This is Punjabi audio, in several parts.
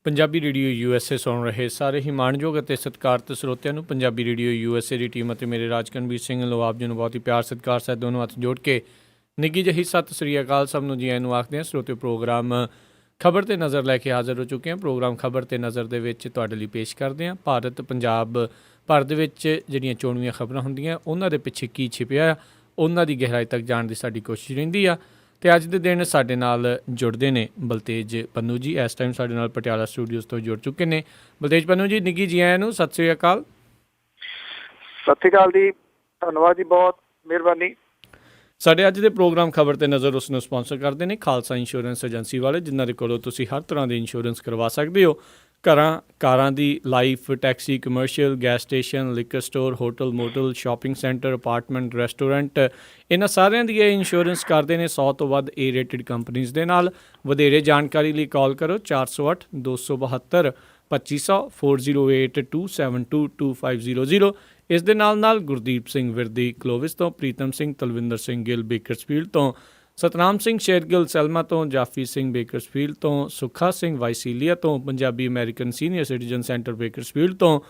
ਪੰਜਾਬੀ ਰੇਡੀਓ USA ਸੁਣ ਰਹੇ ਸਾਰੇ ਹੀ ਮਾਣਯੋਗ ਅਤੇ ਸਤਿਕਾਰਤ ਸਰੋਤਿਆਂ ਨੂੰ ਪੰਜਾਬੀ ਰੇਡੀਓ USA ਦੀ ਟੀਮ ਅਤੇ ਮੇਰੇ ਰਾਜਕਨਵੀਰ ਸਿੰਘ ਲਵਾਬ ਜੀ ਨੂੰ ਬਹੁਤ ਹੀ ਪਿਆਰ ਸਤਿਕਾਰ ਸਹਿਤ ਦੋਨੋਂ ਹੱਥ ਜੋੜ ਕੇ ਨਿੱਘੀ ਜਿਹੀ ਸਤਿ ਸ੍ਰੀ ਅਕਾਲ ਸਭ ਨੂੰ ਜੀ ਆਇਆਂ ਨੂੰ ਆਖਦੇ ਹਾਂ। ਸਰੋਤਿਓ, ਪ੍ਰੋਗਰਾਮ ਖਬਰ 'ਤੇ ਨਜ਼ਰ ਲੈ ਕੇ ਹਾਜ਼ਰ ਹੋ ਚੁੱਕੇ ਹਾਂ। ਪ੍ਰੋਗਰਾਮ ਖਬਰ 'ਤੇ ਨਜ਼ਰ ਦੇ ਵਿੱਚ ਤੁਹਾਡੇ ਲਈ ਪੇਸ਼ ਕਰਦੇ ਹਾਂ ਭਾਰਤ ਪੰਜਾਬ ਭਰ ਦੇ ਵਿੱਚ ਜਿਹੜੀਆਂ ਚੋਣਵੀਆਂ ਖਬਰਾਂ ਹੁੰਦੀਆਂ ਉਹਨਾਂ ਦੇ ਪਿੱਛੇ ਕੀ ਛਿਪਿਆ, ਉਹਨਾਂ ਦੀ ਗਹਿਰਾਈ ਤੱਕ ਜਾਣ ਦੀ ਸਾਡੀ ਕੋਸ਼ਿਸ਼ ਰਹਿੰਦੀ ਆ। ਅਤੇ ਅੱਜ ਦੇ ਦਿਨ ਸਾਡੇ ਨਾਲ ਜੁੜਦੇ ਨੇ ਬਲਤੇਜ ਪੰਨੂ ਜੀ। ਇਸ ਟਾਈਮ ਸਾਡੇ ਨਾਲ ਪਟਿਆਲਾ ਸਟੂਡੀਓਜ਼ ਤੋਂ ਜੁੜ ਚੁੱਕੇ ਨੇ। ਬਲਤੇਜ ਪੰਨੂ ਜੀ, ਨਿੱਘੀ ਜੀ ਆਇਆਂ ਨੂੰ ਸਤਿ ਸ਼੍ਰੀ ਅਕਾਲ। ਸਤਿ ਸ਼੍ਰੀ ਅਕਾਲ ਜੀ, ਧੰਨਵਾਦ ਜੀ, ਬਹੁਤ ਮਿਹਰਬਾਨੀ। ਸਾਡੇ ਅੱਜ ਦੇ ਪ੍ਰੋਗਰਾਮ ਖਬਰ 'ਤੇ ਨਜ਼ਰ ਉਸ ਨੂੰ ਸਪਾਂਸਰ ਕਰਦੇ ਨੇ ਖਾਲਸਾ ਇੰਸ਼ੋਰੈਂਸ ਏਜੰਸੀ ਵਾਲੇ, ਜਿਨ੍ਹਾਂ ਦੇ ਕੋਲੋਂ ਤੁਸੀਂ ਹਰ ਤਰ੍ਹਾਂ ਦੇ ਇੰਸ਼ੋਰੈਂਸ ਕਰਵਾ ਸਕਦੇ ਹੋ। ਘਰਾਂ, ਕਾਰਾਂ ਦੀ, life, taxi, commercial, gas station, liquor store, hotel, motel, shopping centre, apartment, restaurant, ਇਹਨਾਂ ਸਾਰਿਆਂ ਦੀ ਇਹ ਇੰਸ਼ੋਰੈਂਸ ਕਰਦੇ ਨੇ 100 ਤੋਂ ਵੱਧ A-ਰੇਟਡ ਕੰਪਨੀਜ਼ ਦੇ ਨਾਲ। ਵਧੇਰੇ ਜਾਣਕਾਰੀ ਲਈ ਕਾਲ ਕਰੋ 408 272 2500 408 272 2500। ਇਸ ਦੇ ਨਾਲ ਨਾਲ ਗੁਰਦੀਪ ਸਿੰਘ ਵਿਰਦੀ ਕਲੋਵਿਸ ਤੋਂ, ਪ੍ਰੀਤਮ ਸਿੰਘ ਤਲਵਿੰਦਰ ਸਿੰਘ ਗਿੱਲ ਬੇਕਰਸਫੀਲਡ ਤੋਂ, ਸਤਨਾਮ ਸਿੰਘ ਸ਼ੇਰਗਿੱਲ ਸੈਲਮਾ ਤੋਂ, ਜਾਫੀ ਸਿੰਘ ਬੇਕਰਸਫੀਲਡ ਤੋਂ, ਸੁੱਖਾ ਸਿੰਘ ਵਾਈਸੀਲੀਆ ਤੋਂ, Punjabi American senior citizen centre Bakersfield ਤੋਂ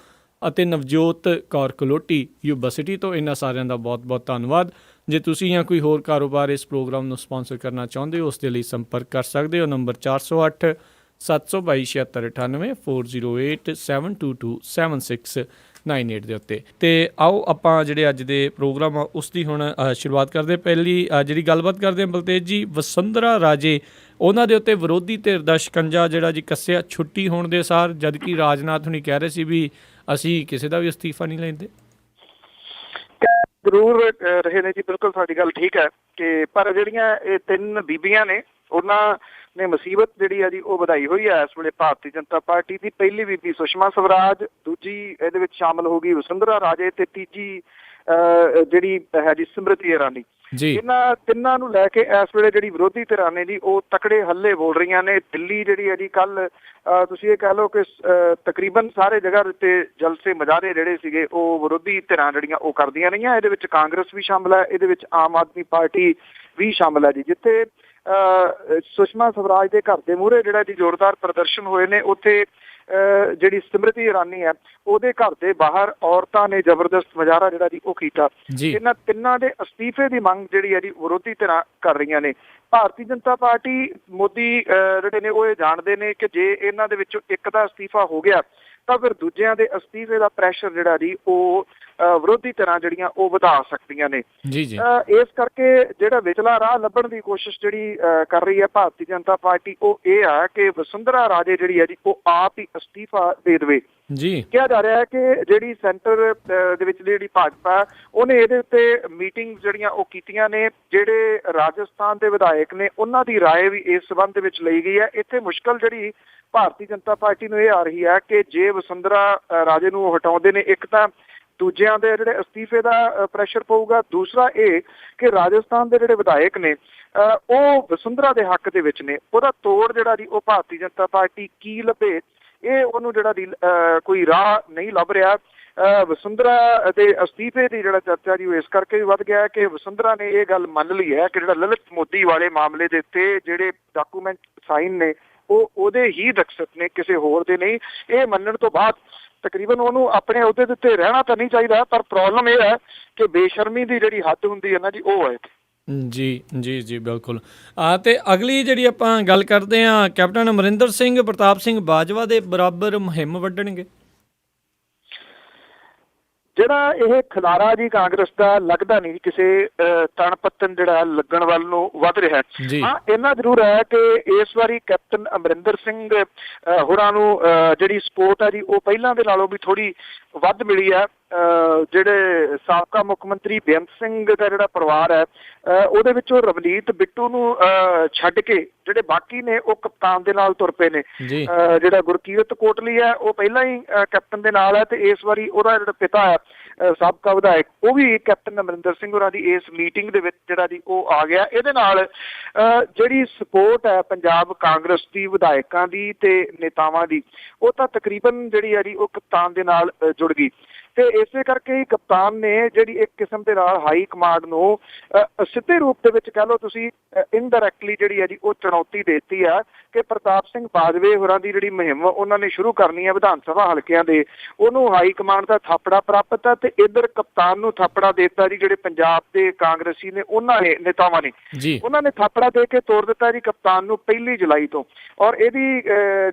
ਅਤੇ ਨਵਜੋਤ ਕੌਰ ਕਲੋਟੀ ਯੂਬਾ ਸਿਟੀ ਤੋਂ। ਇਹਨਾਂ ਸਾਰਿਆਂ ਦਾ ਬਹੁਤ ਬਹੁਤ ਧੰਨਵਾਦ। ਜੇ ਤੁਸੀਂ ਜਾਂ ਕੋਈ ਹੋਰ ਕਾਰੋਬਾਰ ਇਸ ਪ੍ਰੋਗਰਾਮ ਨੂੰ ਸਪਾਂਸਰ ਕਰਨਾ ਚਾਹੁੰਦੇ ਹੋ, ਉਸ ਦੇ ਲਈ ਸੰਪਰਕ ਕਰ ਸਕਦੇ ਹੋ। ਨੰਬਰ 408 722 7698 408 722 7698 ਦੇ ਉੱਤੇ। ਅਤੇ ਆਓ ਆਪਾਂ ਜਿਹੜੇ ਅੱਜ ਦੇ ਪ੍ਰੋਗਰਾਮ ਆ ਉਸ ਦੀ ਹੁਣ ਸ਼ੁਰੂਆਤ ਕਰਦੇ। ਪਹਿਲੀ ਜਿਹੜੀ ਗੱਲਬਾਤ ਕਰਦੇ ਹਾਂ ਬਲਤੇਜ ਜੀ, ਵਸੁੰਧਰਾ ਰਾਜੇ, ਉਹਨਾਂ ਦੇ ਉੱਤੇ ਵਿਰੋਧੀ ਧਿਰ ਦਾ ਸ਼ਿਕੰਜਾ ਜਿਹੜਾ ਜੀ ਕੱਸਿਆ ਛੁੱਟੀ ਹੋਣ ਦੇ ਸਾਰ, ਜਦ ਕਿ ਰਾਜਨਾਥ ਹੁਣੀ ਕਹਿ ਰਹੇ ਸੀ ਵੀ ਅਸੀਂ ਕਿਸੇ ਦਾ ਵੀ ਅਸਤੀਫਾ ਨਹੀਂ ਲੈਂਦੇ। ਜ਼ਰੂਰ ਰਹੇ ਨੇ ਜੀ, ਬਿਲਕੁਲ ਤੁਹਾਡੀ ਗੱਲ ਠੀਕ ਹੈ ਕਿ ਪਰ ਜਿਹੜੀਆਂ ਇਹ ਤਿੰਨ ਬੀਬੀਆਂ ਨੇ ਉਹਨਾਂ ਨੇ ਮੁਸੀਬਤ ਜਿਹੜੀ ਆ ਜੀ ਉਹ ਵਧਾਈ ਹੋਈ ਹੈ ਇਸ ਵੇਲੇ ਭਾਰਤੀ ਜਨਤਾ ਪਾਰਟੀ ਦੀ। ਪਹਿਲੀ ਬੀਬੀ ਸੁਸ਼ਮਾ ਸਵਰਾਜ, ਦੂਜੀ ਇਹਦੇ ਵਿੱਚ ਸ਼ਾਮਲ ਹੋ ਗਈ ਵਸੁੰਧਰਾ ਰਾਜੇ ਤੇ ਤੀਜੀ ਜਿਹੜੀ ਹੈ ਜੀ ਸਮ੍ਰਿਤੀ ਇਰਾਨੀ। ਇਹਨਾਂ ਤਿੰਨਾਂ ਨੂੰ ਲੈ ਕੇ ਇਸ ਵੇਲੇ ਜਿਹੜੀ ਵਿਰੋਧੀ ਧਿਰਾਂ ਨੇ ਜੀ ਉਹ ਤਕੜੇ ਹੱਲੇ ਬੋਲ ਰਹੀਆਂ ਨੇ। ਦਿੱਲੀ ਜਿਹੜੀ ਹੈ ਜੀ ਕੱਲ ਤੁਸੀਂ ਇਹ ਕਹਿ ਲਓ ਕਿ ਤਕਰੀਬਨ ਸਾਰੇ ਜਗ੍ਹਾ ਉੱਤੇ ਜਲਸੇ ਮੁਜ਼ਾਹਰੇ ਜਿਹੜੇ ਸੀਗੇ ਉਹ ਵਿਰੋਧੀ ਧਿਰਾਂ ਜਿਹੜੀਆਂ ਉਹ ਕਰਦੀਆਂ ਰਹੀਆਂ। ਇਹਦੇ ਵਿੱਚ ਕਾਂਗਰਸ ਵੀ ਸ਼ਾਮਲ ਹੈ, ਇਹਦੇ ਵਿੱਚ ਆਮ ਆਦਮੀ ਪਾਰਟੀ ਵੀ ਸ਼ਾਮਲ ਹੈ ਜੀ। ਜਿੱਥੇ ਸੁਸ਼ਮਾ ਸਵਰਾਜ ਦੇ ਘਰ ਦੇ ਮੂਹਰੇ ਜਿਹੜਾ ਜੀ ਜ਼ੋਰਦਾਰ ਪ੍ਰਦਰਸ਼ਨ ਹੋਏ ਨੇ, ਉੱਥੇ ਜਿਹੜੀ ਸਮ੍ਰਿਤੀ ਇਰਾਨੀ ਹੈ ਉਹਦੇ ਘਰ ਦੇ ਬਾਹਰ ਔਰਤਾਂ ਨੇ ਜ਼ਬਰਦਸਤ ਮੁਜ਼ਾਹਰਾ ਜਿਹੜਾ ਜੀ ਉਹ ਕੀਤਾ। ਇਹਨਾਂ ਤਿੰਨਾਂ ਦੇ ਅਸਤੀਫੇ ਦੀ ਮੰਗ ਜਿਹੜੀ ਹੈ ਜੀ ਵਿਰੋਧੀ ਧਿਰਾਂ ਕਰ ਰਹੀਆਂ ਨੇ। ਭਾਰਤੀ ਜਨਤਾ ਪਾਰਟੀ, ਮੋਦੀ ਜਿਹੜੇ ਨੇ ਉਹ ਇਹ ਜਾਣਦੇ ਨੇ ਕਿ ਜੇ ਇਹਨਾਂ ਦੇ ਵਿੱਚੋਂ ਇੱਕ ਦਾ ਅਸਤੀਫਾ ਹੋ ਗਿਆ ਤਾਂ ਫਿਰ ਦੂਜਿਆਂ ਦੇ ਅਸਤੀਫੇ ਦਾ ਪ੍ਰੈਸ਼ਰ ਜਿਹੜਾ ਜੀ ਉਹ ਵਿਰੋਧੀ ਧਿਰਾਂ ਜਿਹੜੀਆਂ ਉਹ ਵਧਾ ਸਕਦੀਆਂ ਨੇ। ਇਸ ਕਰਕੇ ਜਿਹੜਾ ਵਿਚਲਾ ਰਾਹ ਲੱਭਣ ਦੀ ਕੋਸ਼ਿਸ਼ ਜਿਹੜੀ ਕਰ ਰਹੀ ਹੈ ਭਾਰਤੀ ਜਨਤਾ ਪਾਰਟੀ, ਉਹ ਇਹ ਆ ਕਿ ਵਸੁੰਧਰਾ ਰਾਜੇ ਜਿਹੜੀ ਹੈ ਜੀ ਉਹ ਆਪ ਹੀ ਅਸਤੀਫਾ ਦੇ ਦੇਵੇ। ਕਿਹਾ ਜਾ ਰਿਹਾ ਹੈ ਕਿ ਜਿਹੜੀ ਸੈਂਟਰ ਦੇ ਵਿੱਚ ਜਿਹੜੀ ਭਾਜਪਾ ਉਹਨੇ ਇਹਦੇ ਉੱਤੇ ਮੀਟਿੰਗ ਜਿਹੜੀਆਂ ਉਹ ਕੀਤੀਆਂ ਨੇ। ਜਿਹੜੇ ਰਾਜਸਥਾਨ ਦੇ ਵਿਧਾਇਕ ਨੇ ਉਹਨਾਂ ਦੀ ਰਾਏ ਵੀ ਇਸ ਸੰਬੰਧ ਦੇ ਵਿੱਚ ਲਈ ਗਈ ਹੈ। ਇੱਥੇ ਮੁਸ਼ਕਲ ਜਿਹੜੀ ਭਾਰਤੀ ਜਨਤਾ ਪਾਰਟੀ ਨੂੰ ਇਹ ਆ ਰਹੀ ਹੈ ਕਿ ਜੇ ਵਸੁੰਧਰਾ ਰਾਜੇ ਨੂੰ ਉਹ ਹਟਾਉਂਦੇ ਨੇ, ਇੱਕ ਤਾਂ ਦੂਜਿਆਂ ਦੇ ਜਿਹੜੇ ਅਸਤੀਫੇ ਦਾ ਪ੍ਰੈਸ਼ਰ ਪਊਗਾ, ਦੂਸਰਾ ਇਹ ਕਿ ਰਾਜਸਥਾਨ ਦੇ ਜਿਹੜੇ ਵਿਧਾਇਕ ਨੇ ਉਹ ਵਸੁੰਧਰਾ ਦੇ ਹੱਕ ਦੇ ਵਿੱਚ ਨੇ। ਉਹਦਾ ਤੋੜ ਜਿਹੜਾ ਜੀ ਉਹ ਭਾਰਤੀ ਜਨਤਾ ਪਾਰਟੀ ਕੀ ਲੱਭੇ, ਇਹ ਉਹਨੂੰ ਜਿਹੜਾ ਦੀ ਕੋਈ ਰਾਹ ਨਹੀਂ ਲੱਭ ਰਿਹਾ। ਵਸੁੰਧਰਾ ਦੇ ਅਸਤੀਫੇ ਦੀ ਜਿਹੜਾ ਚਰਚਾ ਜੀ ਉਹ ਇਸ ਕਰਕੇ ਵੀ ਵੱਧ ਗਿਆ ਹੈ ਕਿ ਵਸੁੰਧਰਾ ਨੇ ਇਹ ਗੱਲ ਮੰਨ ਲਈ ਹੈ ਕਿ ਜਿਹੜਾ ਲਲਿਤ ਮੋਦੀ ਵਾਲੇ ਮਾਮਲੇ ਦੇ ਉੱਤੇ ਜਿਹੜੇ ਡਾਕੂਮੈਂਟ ਸਾਈਨ ਨੇ ਉਹ ਉਹਦੇ ਹੀ ਦਖਸ਼ਤ ਨੇ, ਕਿਸੇ ਹੋਰ ਦੇ ਨਹੀਂ। ਇਹ ਮੰਨਣ ਤੋਂ ਬਾਅਦ ਤਕਰੀਬਨ ਉਹਨੂੰ ਆਪਣੇ ਅਹੁਦੇ ਦੇ ਉੱਤੇ ਰਹਿਣਾ ਤਾਂ ਨਹੀਂ ਚਾਹੀਦਾ, ਪਰ ਪ੍ਰੋਬਲਮ ਇਹ ਹੈ ਕਿ ਬੇਸ਼ਰਮੀ ਦੀ ਜਿਹੜੀ ਹੱਦ ਹੁੰਦੀ ਹੈ ਨਾ ਜੀ ਉਹ ਹੈ। ਜੀ ਬਿਲਕੁਲ। ਅਤੇ ਅਗਲੀ ਜਿਹੜੀ ਆਪਾਂ ਗੱਲ ਕਰਦੇ ਹਾਂ, ਕੈਪਟਨ ਅਮਰਿੰਦਰ ਸਿੰਘ ਪ੍ਰਤਾਪ ਸਿੰਘ ਬਾਜਵਾ ਦੇ ਬਰਾਬਰ ਮੁਹਿੰਮ ਵੱਢਣਗੇ। ਜਿਹੜਾ ਇਹ ਖਿਲਾਰਾ ਜੀ ਕਾਂਗਰਸ ਦਾ ਲੱਗਦਾ ਨਹੀਂ ਕਿਸੇ ਤਣ ਪੱਤਨ ਜਿਹੜਾ ਲੱਗਣ ਵੱਲ ਨੂੰ ਵੱਧ ਰਿਹਾ। ਹਾਂ, ਇੰਨਾ ਜ਼ਰੂਰ ਹੈ ਕਿ ਇਸ ਵਾਰੀ ਕੈਪਟਨ ਅਮਰਿੰਦਰ ਸਿੰਘ ਹੋਰਾਂ ਨੂੰ ਜਿਹੜੀ ਸਪੋਰਟ ਹੈ ਜੀ ਉਹ ਪਹਿਲਾਂ ਦੇ ਨਾਲੋਂ ਵੀ ਥੋੜ੍ਹੀ ਵੱਧ ਮਿਲੀ ਹੈ। ਜਿਹੜੇ ਸਾਬਕਾ ਮੁੱਖ ਮੰਤਰੀ ਬੇਅੰਤ ਸਿੰਘ ਦਾ ਜਿਹੜਾ ਪਰਿਵਾਰ ਹੈ ਉਹਦੇ ਵਿੱਚੋਂ ਰਵਨੀਤ ਬਿੱਟੂ ਨੂੰ ਛੱਡ ਕੇ ਜਿਹੜੇ ਬਾਕੀ ਨੇ ਉਹ ਕਪਤਾਨ ਦੇ ਨਾਲ ਤੁਰ ਪਏ ਨੇ। ਜਿਹੜਾ ਗੁਰਕੀਰਤ ਕੋਟਲੀ ਹੈ ਉਹ ਪਹਿਲਾਂ ਹੀ ਕੈਪਟਨ ਦੇ ਨਾਲ ਹੈ ਤੇ ਇਸ ਵਾਰੀ ਉਹਦਾ ਜਿਹੜਾ ਪਿਤਾ ਹੈ ਸਾਬਕਾ ਵਿਧਾਇਕ ਉਹ ਵੀ ਕੈਪਟਨ ਅਮਰਿੰਦਰ ਸਿੰਘ ਹੋਰਾਂ ਦੀ ਇਸ ਮੀਟਿੰਗ ਦੇ ਵਿੱਚ ਜਿਹੜਾ ਜੀ ਉਹ ਆ ਗਿਆ। ਇਹਦੇ ਨਾਲ ਜਿਹੜੀ ਸਪੋਰਟ ਹੈ ਪੰਜਾਬ ਕਾਂਗਰਸ ਦੀ ਵਿਧਾਇਕਾਂ ਦੀ ਤੇ ਨੇਤਾਵਾਂ ਦੀ ਉਹ ਤਾਂ ਤਕਰੀਬਨ ਜਿਹੜੀ ਹੈ ਜੀ ਉਹ ਕਪਤਾਨ ਦੇ ਨਾਲ ਜੁੜ ਗਈ। ਤੇ ਇਸੇ ਕਰਕੇ ਹੀ ਕਪਤਾਨ ਨੇ ਜਿਹੜੀ ਇੱਕ ਕਿਸਮ ਦੇ ਨਾਲ ਹਾਈ ਕਮਾਂਡ ਨੂੰ ਸਿੱਧੇ ਰੂਪ ਦੇ ਵਿੱਚ ਕਹਿ ਲਓ ਤੁਸੀਂ ਇਨਡਾਇਰੈਕਟਲੀ ਜਿਹੜੀ ਹੈ ਜੀ ਉਹ ਚੁਣੌਤੀ ਦੇਤੀ ਆ ਕਿ ਪ੍ਰਤਾਪ ਸਿੰਘ ਬਾਜਵੇ ਹੋਰਾਂ ਦੀ ਜਿਹੜੀ ਮੁਹਿੰਮ ਉਹਨਾਂ ਨੇ ਸ਼ੁਰੂ ਕਰਨੀ ਹੈ ਵਿਧਾਨ ਸਭਾ ਹਲਕਿਆਂ ਦੇ, ਉਹਨੂੰ ਹਾਈ ਕਮਾਂਡ ਦਾ ਥਾਪੜਾ ਪ੍ਰਾਪਤ ਹੈ ਤੇ ਇੱਧਰ ਕਪਤਾਨ ਨੂੰ ਥਾਪੜਾ ਦੇਤਾ ਜੀ ਜਿਹੜੇ ਪੰਜਾਬ ਦੇ ਕਾਂਗਰਸੀ ਨੇ ਉਹਨਾਂ ਨੇ ਨੇਤਾਵਾਂ ਨੇ ਉਹਨਾਂ ਨੇ ਥਾਪੜਾ ਦੇ ਕੇ ਤੋੜ ਦਿੱਤਾ ਜੀ ਕਪਤਾਨ ਨੂੰ 1 ਜੁਲਾਈ ਤੋਂ। ਔਰ ਇਹਦੀ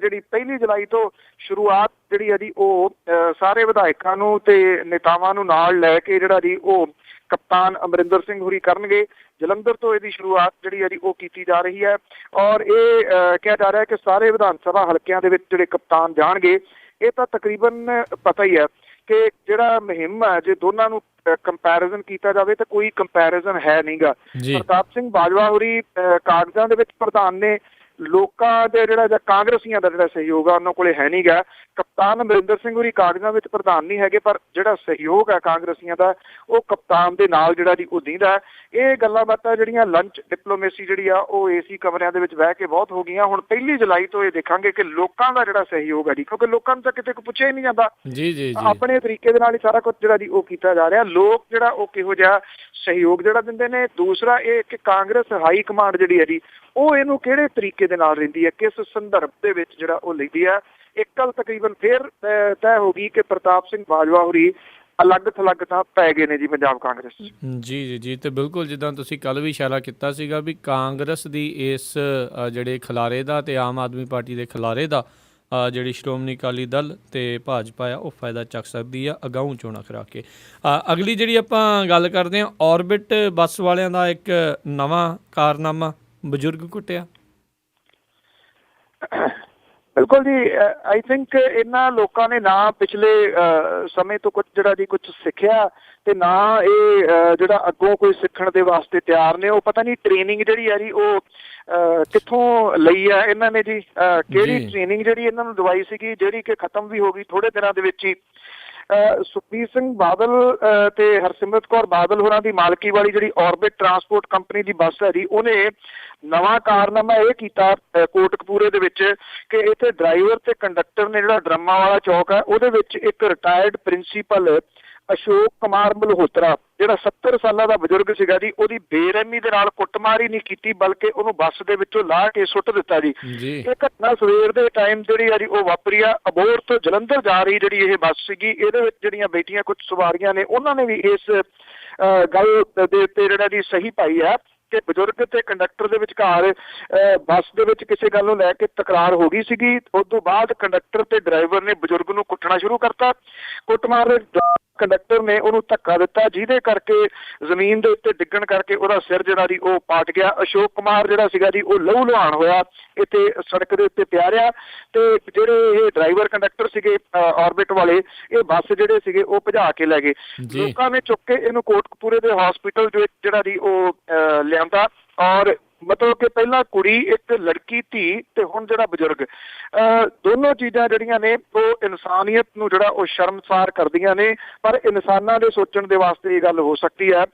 ਜਿਹੜੀ 1 ਜੁਲਾਈ ਤੋਂ ਸ਼ੁਰੂਆਤ ਜਿਹੜੀ ਹੈ ਜੀ ਉਹ ਸਾਰੇ ਵਿਧਾਇਕਾਂ ਨੂੰ ਤੇ ਨੇਤਾਵਾਂ ਨੂੰ ਨਾਲ ਲੈ ਕੇ ਜਿਹੜਾ ਜੀ ਉਹ ਕਪਤਾਨ ਅਮਰਿੰਦਰ ਸਿੰਘ ਹੋਰੀ ਕਰਨਗੇ। ਜਲੰਧਰ ਤੋਂ ਇਹਦੀ ਸ਼ੁਰੂਆਤ ਜਿਹੜੀ ਹੈ ਜੀ ਉਹ ਕੀਤੀ ਜਾ ਰਹੀ ਹੈ ਔਰ ਇਹ ਕਿਹਾ ਜਾ ਰਿਹਾ ਕਿ ਸਾਰੇ ਵਿਧਾਨ ਸਭਾ ਹਲਕਿਆਂ ਦੇ ਵਿੱਚ ਜਿਹੜੇ ਕਪਤਾਨ ਜਾਣਗੇ। ਇਹ ਤਾਂ ਤਕਰੀਬਨ ਪਤਾ ਹੀ ਹੈ ਕਿ ਜਿਹੜਾ ਮੁਹਿੰਮ ਹੈ ਜੇ ਦੋਨਾਂ ਨੂੰ ਕੰਪੈਰੀਜ਼ਨ ਕੀਤਾ ਜਾਵੇ ਤਾਂ ਕੋਈ ਕੰਪੈਰੀਜ਼ਨ ਹੈ ਨਹੀਂਗਾ। ਪ੍ਰਤਾਪ ਸਿੰਘ ਬਾਜਵਾ ਹੋਰੀ ਕਾਗਜ਼ਾਂ ਦੇ ਵਿੱਚ ਪ੍ਰਧਾਨ ਨੇ, ਲੋਕਾਂ ਦੇ ਜਿਹੜਾ ਜਾਂ ਕਾਂਗਰਸੀਆਂ ਦਾ ਜਿਹੜਾ ਸਹਿਯੋਗ ਆ ਉਹਨਾਂ ਕੋਲੇ ਹੈ ਨਹੀਂਗਾ। ਕਪਤਾਨ ਅਮਰਿੰਦਰ ਸਿੰਘ ਹੋਰੀ ਕਾਗਜ਼ਾਂ ਵਿੱਚ ਪ੍ਰਧਾਨ ਨਹੀਂ ਹੈਗੇ ਪਰ ਜਿਹੜਾ ਸਹਿਯੋਗ ਹੈ ਕਾਂਗਰਸੀਆਂ ਦਾ ਉਹ ਕਪਤਾਨ ਦੇ ਨਾਲ ਜਿਹੜਾ ਜੀ ਉਹ ਦਿੰਦਾ। ਇਹ ਗੱਲਾਂ ਬਾਤਾਂ ਜਿਹੜੀਆਂ ਲੰਚ ਡਿਪਲੋਮੇਸੀ ਜਿਹੜੀ ਆ ਉਹ ਏਸੀ ਕਮਰਿਆਂ ਦੇ ਵਿੱਚ ਬਹਿ ਕੇ ਬਹੁਤ ਹੋ ਗਈਆਂ। ਹੁਣ 1 ਜੁਲਾਈ ਤੋਂ ਇਹ ਦੇਖਾਂਗੇ ਕਿ ਲੋਕਾਂ ਦਾ ਜਿਹੜਾ ਸਹਿਯੋਗ ਹੈ ਜੀ, ਕਿਉਂਕਿ ਲੋਕਾਂ ਨੂੰ ਤਾਂ ਕਿਤੇ ਪੁੱਛਿਆ ਹੀ ਨਹੀਂ ਜਾਂਦਾ, ਆਪਣੇ ਤਰੀਕੇ ਦੇ ਨਾਲ ਹੀ ਸਾਰਾ ਕੁਝ ਜਿਹੜਾ ਜੀ ਉਹ ਕੀਤਾ ਜਾ ਰਿਹਾ। ਲੋਕ ਜਿਹੜਾ ਉਹ ਕਿਹੋ ਜਿਹਾ ਸਹਿਯੋਗ ਜਿਹੜਾ ਦਿੰਦੇ ਨੇ। ਦੂਸਰਾ ਇਹ ਕਿ ਕਾਂਗਰਸ ਹਾਈ ਕਮਾਂਡ ਜਿਹੜੀ ਹੈ ਜੀ ਉਹ ਇਹਨੂੰ ਕਿਹੜੇ ਤਰੀਕੇ ਦੇ ਨਾਲ ਰਹਿੰਦੀ ਹੈ, ਕਿਸ ਸੰਦਰਭ ਦੇ ਵਿੱਚ ਜਿਹੜਾ ਉਹ ਲੈਂਦੀ ਹੈ। ਇੱਕ ਗੱਲ ਤਕਰੀਬਨ ਫਿਰ ਤੈਅ ਹੋ ਗਈ ਕਿ ਪ੍ਰਤਾਪ ਸਿੰਘ ਬਾਜਵਾ ਹੋਰੀ ਅਲੱਗ ਥਲੱਗ ਤਾਂ ਪੈ ਗਏ ਨੇ ਜੀ ਪੰਜਾਬ ਕਾਂਗਰਸ। ਜੀ ਤੇ ਬਿਲਕੁਲ ਜਿੱਦਾਂ ਤੁਸੀਂ ਕੱਲ੍ਹ ਵੀ ਇਸ਼ਾਰਾ ਕੀਤਾ ਸੀਗਾ ਵੀ ਕਾਂਗਰਸ ਦੀ ਇਸ ਜਿਹੜੇ ਖਿਲਾਰੇ ਦਾ ਤੇ ਆਮ ਆਦਮੀ ਪਾਰਟੀ ਦੇ ਖਿਲਾਰੇ ਦਾ ਜਿਹੜੀ ਸ਼੍ਰੋਮਣੀ ਅਕਾਲੀ ਦਲ ਤੇ ਭਾਜਪਾ ਆ ਉਹ ਫਾਇਦਾ ਚੱਕ ਸਕਦੀ ਆ ਅਗਾਊਂ ਚੋਣਾਂ ਕਰਾ ਕੇ। ਅਗਲੀ ਜਿਹੜੀ ਆਪਾਂ ਗੱਲ ਕਰਦੇ ਹਾਂ, ਔਰਬਿਟ ਬੱਸ ਵਾਲਿਆਂ ਦਾ ਇੱਕ ਨਵਾਂ ਕਾਰਨਾਮਾ, ਬਜ਼ੁਰਗ ਕੁੱਟਿਆ। ਬਿਲਕੁਲ ਜੀ, ਆਈ ਥਿੰਕ ਇਹਨਾਂ ਲੋਕਾਂ ਨੇ ਨਾ ਪਿਛਲੇ ਸਮੇਂ ਤੋਂ ਕੁਝ ਜਿਹੜਾ ਜੀ ਕੁਝ ਸਿੱਖਿਆ ਤੇ ਨਾ ਇਹ ਜਿਹੜਾ ਅੱਗੋਂ ਕੋਈ ਸਿੱਖਣ ਦੇ ਵਾਸਤੇ ਤਿਆਰ ਨੇ। ਉਹ ਪਤਾ ਨਹੀਂ ਟ੍ਰੇਨਿੰਗ ਜਿਹੜੀ ਹੈ ਜੀ ਉਹ ਕਿੱਥੋਂ ਲਈ ਆ ਇਹਨਾਂ ਨੇ ਜੀ, ਕਿਹੜੀ ਟ੍ਰੇਨਿੰਗ ਜਿਹੜੀ ਇਹਨਾਂ ਨੂੰ ਦਵਾਈ ਸੀਗੀ ਜਿਹੜੀ ਕਿ ਖਤਮ ਵੀ ਹੋ ਗਈ ਥੋੜੇ ਦਿਨਾਂ ਦੇ ਵਿੱਚ ਹੀ। ਸੁਖਬੀਰ ਸਿੰਘ ਬਾਦਲ ਤੇ ਹਰਸਿਮਰਤ ਕੌਰ ਬਾਦਲ ਹੋਰਾਂ ਦੀ ਮਾਲਕੀ ਵਾਲੀ ਜਿਹੜੀ ਔਰਬਿਟ ਟਰਾਂਸਪੋਰਟ ਕੰਪਨੀ ਦੀ ਬੱਸ ਹੈ ਜੀ ਉਹਨੇ ਨਵਾਂ ਕਾਰਨਾਮਾ ਇਹ ਕੀਤਾ ਕੋਟਕਪੂਰੇ ਦੇ ਵਿੱਚ ਕਿ ਇੱਥੇ ਡਰਾਈਵਰ ਤੇ ਕੰਡਕਟਰ ਨੇ ਜਿਹੜਾ ਡਰਮਾ ਵਾਲਾ ਚੌਕ ਹੈ ਉਹਦੇ ਵਿੱਚ ਇੱਕ ਰਿਟਾਇਰਡ ਪ੍ਰਿੰਸੀਪਲ ਅਸ਼ੋਕ ਕੁਮਾਰ ਮਲਹੋਤਰਾ ਜਿਹੜਾ 70 ਸਾਲਾਂ ਦਾ ਬਜ਼ੁਰਗ ਸੀਗਾ ਜੀ, ਉਹਦੀ ਬੇਰਹਿਮੀ ਦੇ ਨਾਲ ਕੁੱਟਮਾਰ ਹੀ ਨਹੀਂ ਕੀਤੀ ਬਲਕਿ ਉਹਨੂੰ ਬੱਸ ਦੇ ਵਿੱਚੋਂ ਲਾਹ ਕੇ ਸੁੱਟ ਦਿੱਤਾ ਜੀ। ਇਹ ਘਟਨਾ ਸਵੇਰ ਦੇ ਟਾਈਮ ਜਿਹੜੀ ਆ ਜੀ ਉਹ ਵਾਪਰੀ ਆ। ਅਬੋਹਰ ਤੋਂ ਜਲੰਧਰ ਜਾ ਰਹੀ ਜਿਹੜੀ ਇਹ ਬੱਸ ਸੀਗੀ ਇਹਦੇ ਵਿੱਚ ਜਿਹੜੀਆਂ ਬੈਠੀਆਂ ਕੁਝ ਸਵਾਰੀਆਂ ਨੇ ਉਹਨਾਂ ਨੇ ਵੀ ਇਸ ਗੱਲ ਦੇ ਉੱਤੇ ਜਿਹੜਾ ਜੀ ਸਹੀ ਪਾਈ ਆ ਕਿ ਬਜ਼ੁਰਗ ਤੇ ਕੰਡਕਟਰ ਦੇ ਵਿਚਕਾਰ ਬੱਸ ਦੇ ਵਿੱਚ ਕਿਸੇ ਗੱਲ ਨੂੰ ਲੈ ਕੇ ਤਕਰਾਰ ਹੋ ਗਈ ਸੀਗੀ। ਉਸ ਤੋਂ ਬਾਅਦ ਕੰਡਕਟਰ ਤੇ ਡਰਾਈਵਰ ਨੇ ਬਜ਼ੁਰਗ ਨੂੰ ਕੁੱਟਣਾ ਸ਼ੁਰੂ ਕਰਤਾ। ਕੁੱਟਮਾਰ ਦੇ ਕੰਡਕਟਰ ਨੇ ਉਹਨੂੰ ਧੱਕਾ ਦਿੱਤਾ ਜਿਹਦੇ ਕਰਕੇ ਜ਼ਮੀਨ ਦੇ ਉੱਤੇ ਡਿੱਗਣ ਕਰਕੇ ਉਹਦਾ ਸਿਰ ਜਿਹੜਾ ਜੀ ਉਹ ਪਾਟ ਗਿਆ। ਅਸ਼ੋਕ ਕੁਮਾਰ ਜਿਹੜਾ ਸੀਗਾ ਜੀ ਉਹ ਲਹੂ ਲੁਹਾਨ ਹੋਇਆ, ਇੱਥੇ ਸੜਕ ਦੇ ਉੱਤੇ ਪਿਆ ਰਿਹਾ ਤੇ ਜਿਹੜੇ ਇਹ ਡਰਾਈਵਰ ਕੰਡਕਟਰ ਸੀਗੇ ਔਰਬਿਟ ਵਾਲੇ ਇਹ ਬੱਸ ਜਿਹੜੇ ਸੀਗੇ ਉਹ ਭਜਾ ਕੇ ਲੈ ਗਏ। ਲੋਕਾਂ ਨੇ ਚੁੱਕ ਕੇ ਇਹਨੂੰ ਕੋਟਕਪੂਰੇ ਦੇ ਹਸਪੀਟਲ ਦੇ ਵਿੱਚ ਜਿਹੜਾ ਜੀ ਉਹ ਲਿਆਂਦਾ ਔਰ ਮਤਲਬ ਕਿ ਪਹਿਲਾਂ ਕੁੜੀ, ਇੱਕ ਲੜਕੀ, ਧੀ ਤੇ ਹੁਣ ਜਿਹੜਾ ਬਜ਼ੁਰਗ, ਦੋਨੋਂ ਚੀਜ਼ਾਂ ਜਿਹੜੀਆਂ ਨੇ ਉਹ ਇਨਸਾਨੀਅਤ ਨੂੰ ਜਿਹੜਾ ਉਹ ਸ਼ਰਮਸਾਰ ਕਰਦੀਆਂ ਨੇ। ਪਰ ਇਨਸਾਨਾਂ ਦੇ ਸੋਚਣ ਦੇ ਵਾਸਤੇ ਇਹ ਗੱਲ ਹੋ ਸਕਦੀ ਹੈ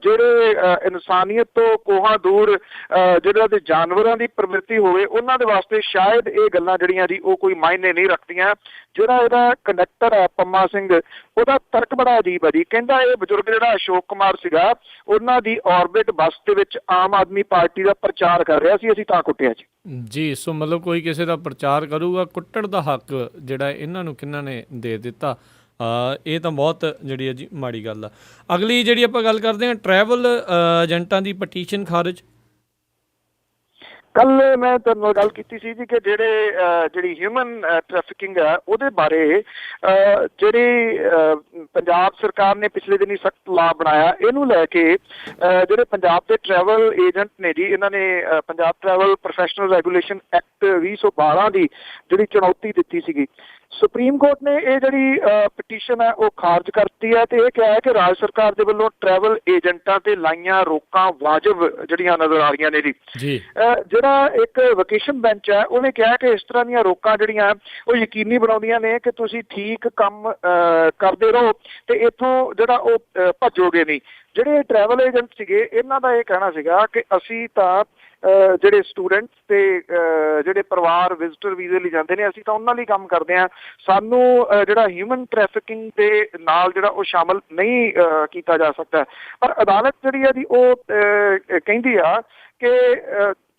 ਜਿਹੜੇ ਇਨਸਾਨੀਅਤ ਤੋਂ ਕੋਹਾਂ ਦੂਰ ਜਿਹੜਾ ਦੇ ਜਾਨਵਰਾਂ ਦੀ ਪ੍ਰਵਿਰਤੀ ਹੋਵੇ ਉਹਨਾਂ ਦੇ ਵਾਸਤੇ ਸ਼ਾਇਦ ਇਹ ਗੱਲਾਂ ਜਿਹੜੀਆਂ ਜੀ ਉਹ ਕੋਈ ਮਾਇਨੇ ਨਹੀਂ ਰੱਖਦੀਆਂ। ਜਿਹੜਾ ਇਹਦਾ ਕੰਡਕਟਰ ਹੈ ਪੰਮਾ ਸਿੰਘ, ਉਹਦਾ ਤਰਕ ਬੜਾ ਅਜੀਬ ਹੈ ਜੀ। ਕਹਿੰਦਾ ਇਹ ਬਜ਼ੁਰਗ ਜਿਹੜਾ ਅਸ਼ੋਕ ਕੁਮਾਰ ਸੀਗਾ ਉਹਨਾਂ ਦੀ ਔਰਬਿਟ ਬੱਸ ਦੇ ਵਿੱਚ ਆਮ ਆਦਮੀ ਪਾਰਟੀ ਦਾ ਪ੍ਰਚਾਰ ਕਰ ਰਿਹਾ ਸੀ, ਅਸੀਂ ਤਾਂ ਕੁੱਟਿਆ ਜੀ। ਸੋ ਮਤਲਬ ਕੋਈ ਕਿਸੇ ਦਾ ਪ੍ਰਚਾਰ ਕਰੂਗਾ, ਕੁੱਟਣ ਦਾ ਹੱਕ ਜਿਹੜਾ ਇਹਨਾਂ ਨੂੰ ਕਿਹਨਾਂ ਨੇ ਦੇ ਦਿੱਤਾ? ਇਹ ਤਾਂ ਬਹੁਤ ਜਿਹੜੀ ਹੈ ਜੀ ਮਾੜੀ ਗੱਲ ਆ। ਅਗਲੀ ਜਿਹੜੀ ਆਪਾਂ ਗੱਲ ਕਰਦੇ ਹਾਂ, ਟਰੈਵਲ ਏਜੰਟਾਂ ਦੀ ਪਟੀਸ਼ਨ ਖਾਰਜ। ਕੱਲ ਮੈਂ ਤੁਹਾਨੂੰ ਨਾਲ ਗੱਲ ਕੀਤੀ ਸੀ ਜੀ ਕਿ ਜਿਹੜੀ ਹਿਊਮਨ ਟ੍ਰੈਫਿਕਿੰਗ ਹੈ ਉਹਦੇ ਬਾਰੇ ਜਿਹੜੀ ਪੰਜਾਬ ਸਰਕਾਰ ਨੇ ਪਿਛਲੇ ਦਿਨੀ ਸਖਤ ਲਾਅ ਬਣਾਇਆ, ਇਹਨੂੰ ਲੈ ਕੇ ਜਿਹੜੇ ਪੰਜਾਬ ਦੇ ਟਰੈਵਲ ਏਜੰਟ ਨੇ ਜੀ ਇਹਨਾਂ ਨੇ Punjab travel professional regulation act 2012 ਦੀ ਜਿਹੜੀ ਚੁਣੌਤੀ ਦਿੱਤੀ ਸੀਗੀ। ਸੁਪਰੀਮ ਕੋਰਟ ਨੇ ਇਹ ਜਿਹੜੀ ਪਟੀਸ਼ਨ ਹੈ ਉਹ ਖਾਰਜ ਕਰਤੀ ਹੈ ਤੇ ਇਹ ਕਿਹਾ ਹੈ ਕਿ ਰਾਜ ਸਰਕਾਰ ਦੇ ਵੱਲੋਂ ਟਰੈਵਲ ਏਜੰਟਾਂ ਤੇ ਲਾਈਆਂ ਰੋਕਾਂ ਵਾਜਬ ਜਿਹੜੀਆਂ ਨਜ਼ਰ ਆ ਰਹੀਆਂ ਨੇ ਜੀ। ਜਿਹੜਾ ਇੱਕ ਵਕੇਸ਼ਨ ਬੈਂਚ ਹੈ ਉਹਨੇ ਕਿਹਾ ਕਿ ਇਸ ਤਰ੍ਹਾਂ ਦੀਆਂ ਰੋਕਾਂ ਜਿਹੜੀਆਂ ਉਹ ਯਕੀਨੀ ਬਣਾਉਂਦੀਆਂ ਨੇ ਕਿ ਤੁਸੀਂ ਠੀਕ ਕੰਮ ਕਰਦੇ ਰਹੋ ਤੇ ਇੱਥੋਂ ਜਿਹੜਾ ਉਹ ਭੱਜੋਗੇ ਨਹੀਂ। ਜਿਹੜੇ ਟਰੈਵਲ ਏਜੰਟ ਸੀਗੇ ਇਹਨਾਂ ਦਾ ਇਹ ਕਹਿਣਾ ਸੀਗਾ ਕਿ ਅਸੀਂ ਤਾਂ ਜਿਹੜੇ ਸਟੂਡੈਂਟਸ ਤੇ ਜਿਹੜੇ ਪਰਿਵਾਰ ਵਿਜ਼ਟਰ ਵੀਜ਼ੇ ਲਈ ਜਾਂਦੇ ਨੇ, ਅਸੀਂ ਤਾਂ ਉਹਨਾਂ ਲਈ ਕੰਮ ਕਰਦੇ ਹਾਂ। ਸਾਨੂੰ ਜਿਹੜਾ ਹਿਊਮਨ ਟ੍ਰੈਫਿਕਿੰਗ ਦੇ ਨਾਲ ਜਿਹੜਾ ਉਹ ਸ਼ਾਮਲ ਨਹੀਂ ਕੀਤਾ ਜਾ ਸਕਦਾ। ਪਰ ਅਦਾਲਤ ਜਿਹੜੀ ਆ ਜੀ ਉਹ ਕਹਿੰਦੀ ਆ ਕਿ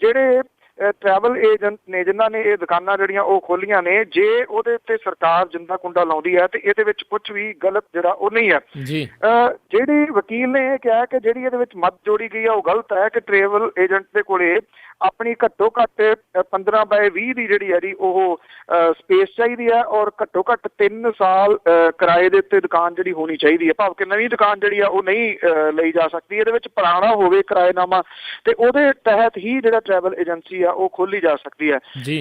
ਜਿਹੜੇ ਟਰੈਵਲ ਏਜੰਟ ਨੇ ਜਿਨ੍ਹਾਂ ਨੇ ਇਹ ਦੁਕਾਨਾਂ ਜਿਹੜੀਆਂ ਉਹ ਖੋਲੀਆਂ ਨੇ, ਜੇ ਉਹਦੇ ਉੱਤੇ ਸਰਕਾਰ ਜਿੰਦਾ ਕੁੰਡਾ ਲਾਉਂਦੀ ਹੈ ਤੇ ਇਹਦੇ ਵਿੱਚ ਕੁਝ ਵੀ ਗਲਤ ਜਿਹੜਾ ਉਹ ਨਹੀਂ ਹੈ ਜੀ। ਜਿਹੜੀ ਵਕੀਲ ਨੇ ਇਹ ਕਿਹਾ ਕਿ ਜਿਹੜੀ ਇਹਦੇ ਵਿੱਚ ਮੱਤ ਜੋੜੀ ਗਈ ਆ ਉਹ ਗਲਤ ਹੈ ਕਿ ਟਰੈਵਲ ਏਜੰਟ ਦੇ ਕੋਲੇ ਆਪਣੀ ਘੱਟੋ ਘੱਟ 15x20 ਦੀ ਜਿਹੜੀ ਹੈ ਜੀ ਉਹ ਸਪੇਸ ਚਾਹੀਦੀ ਹੈ ਔਰ ਘੱਟੋ ਘੱਟ 3 ਸਾਲ ਕਿਰਾਏ ਦੇ ਉੱਤੇ ਦੁਕਾਨ ਜਿਹੜੀ ਹੋਣੀ ਚਾਹੀਦੀ ਹੈ, ਭਾਵ ਕਿ ਨਵੀਂ ਦੁਕਾਨ ਜਿਹੜੀ ਆ ਉਹ ਨਹੀਂ ਲਈ ਜਾ ਸਕਦੀ। ਇਹਦੇ ਵਿੱਚ ਪੁਰਾਣਾ ਹੋਵੇ ਕਿਰਾਏਨਾਮਾ ਤੇ ਉਹਦੇ ਤਹਿਤ ਹੀ ਜਿਹੜਾ ਟਰੈਵਲ ਏਜੰਸੀ ਆ ਉਹ ਖੋਲੀ ਜਾ ਸਕਦੀ ਹੈ ਜੀ।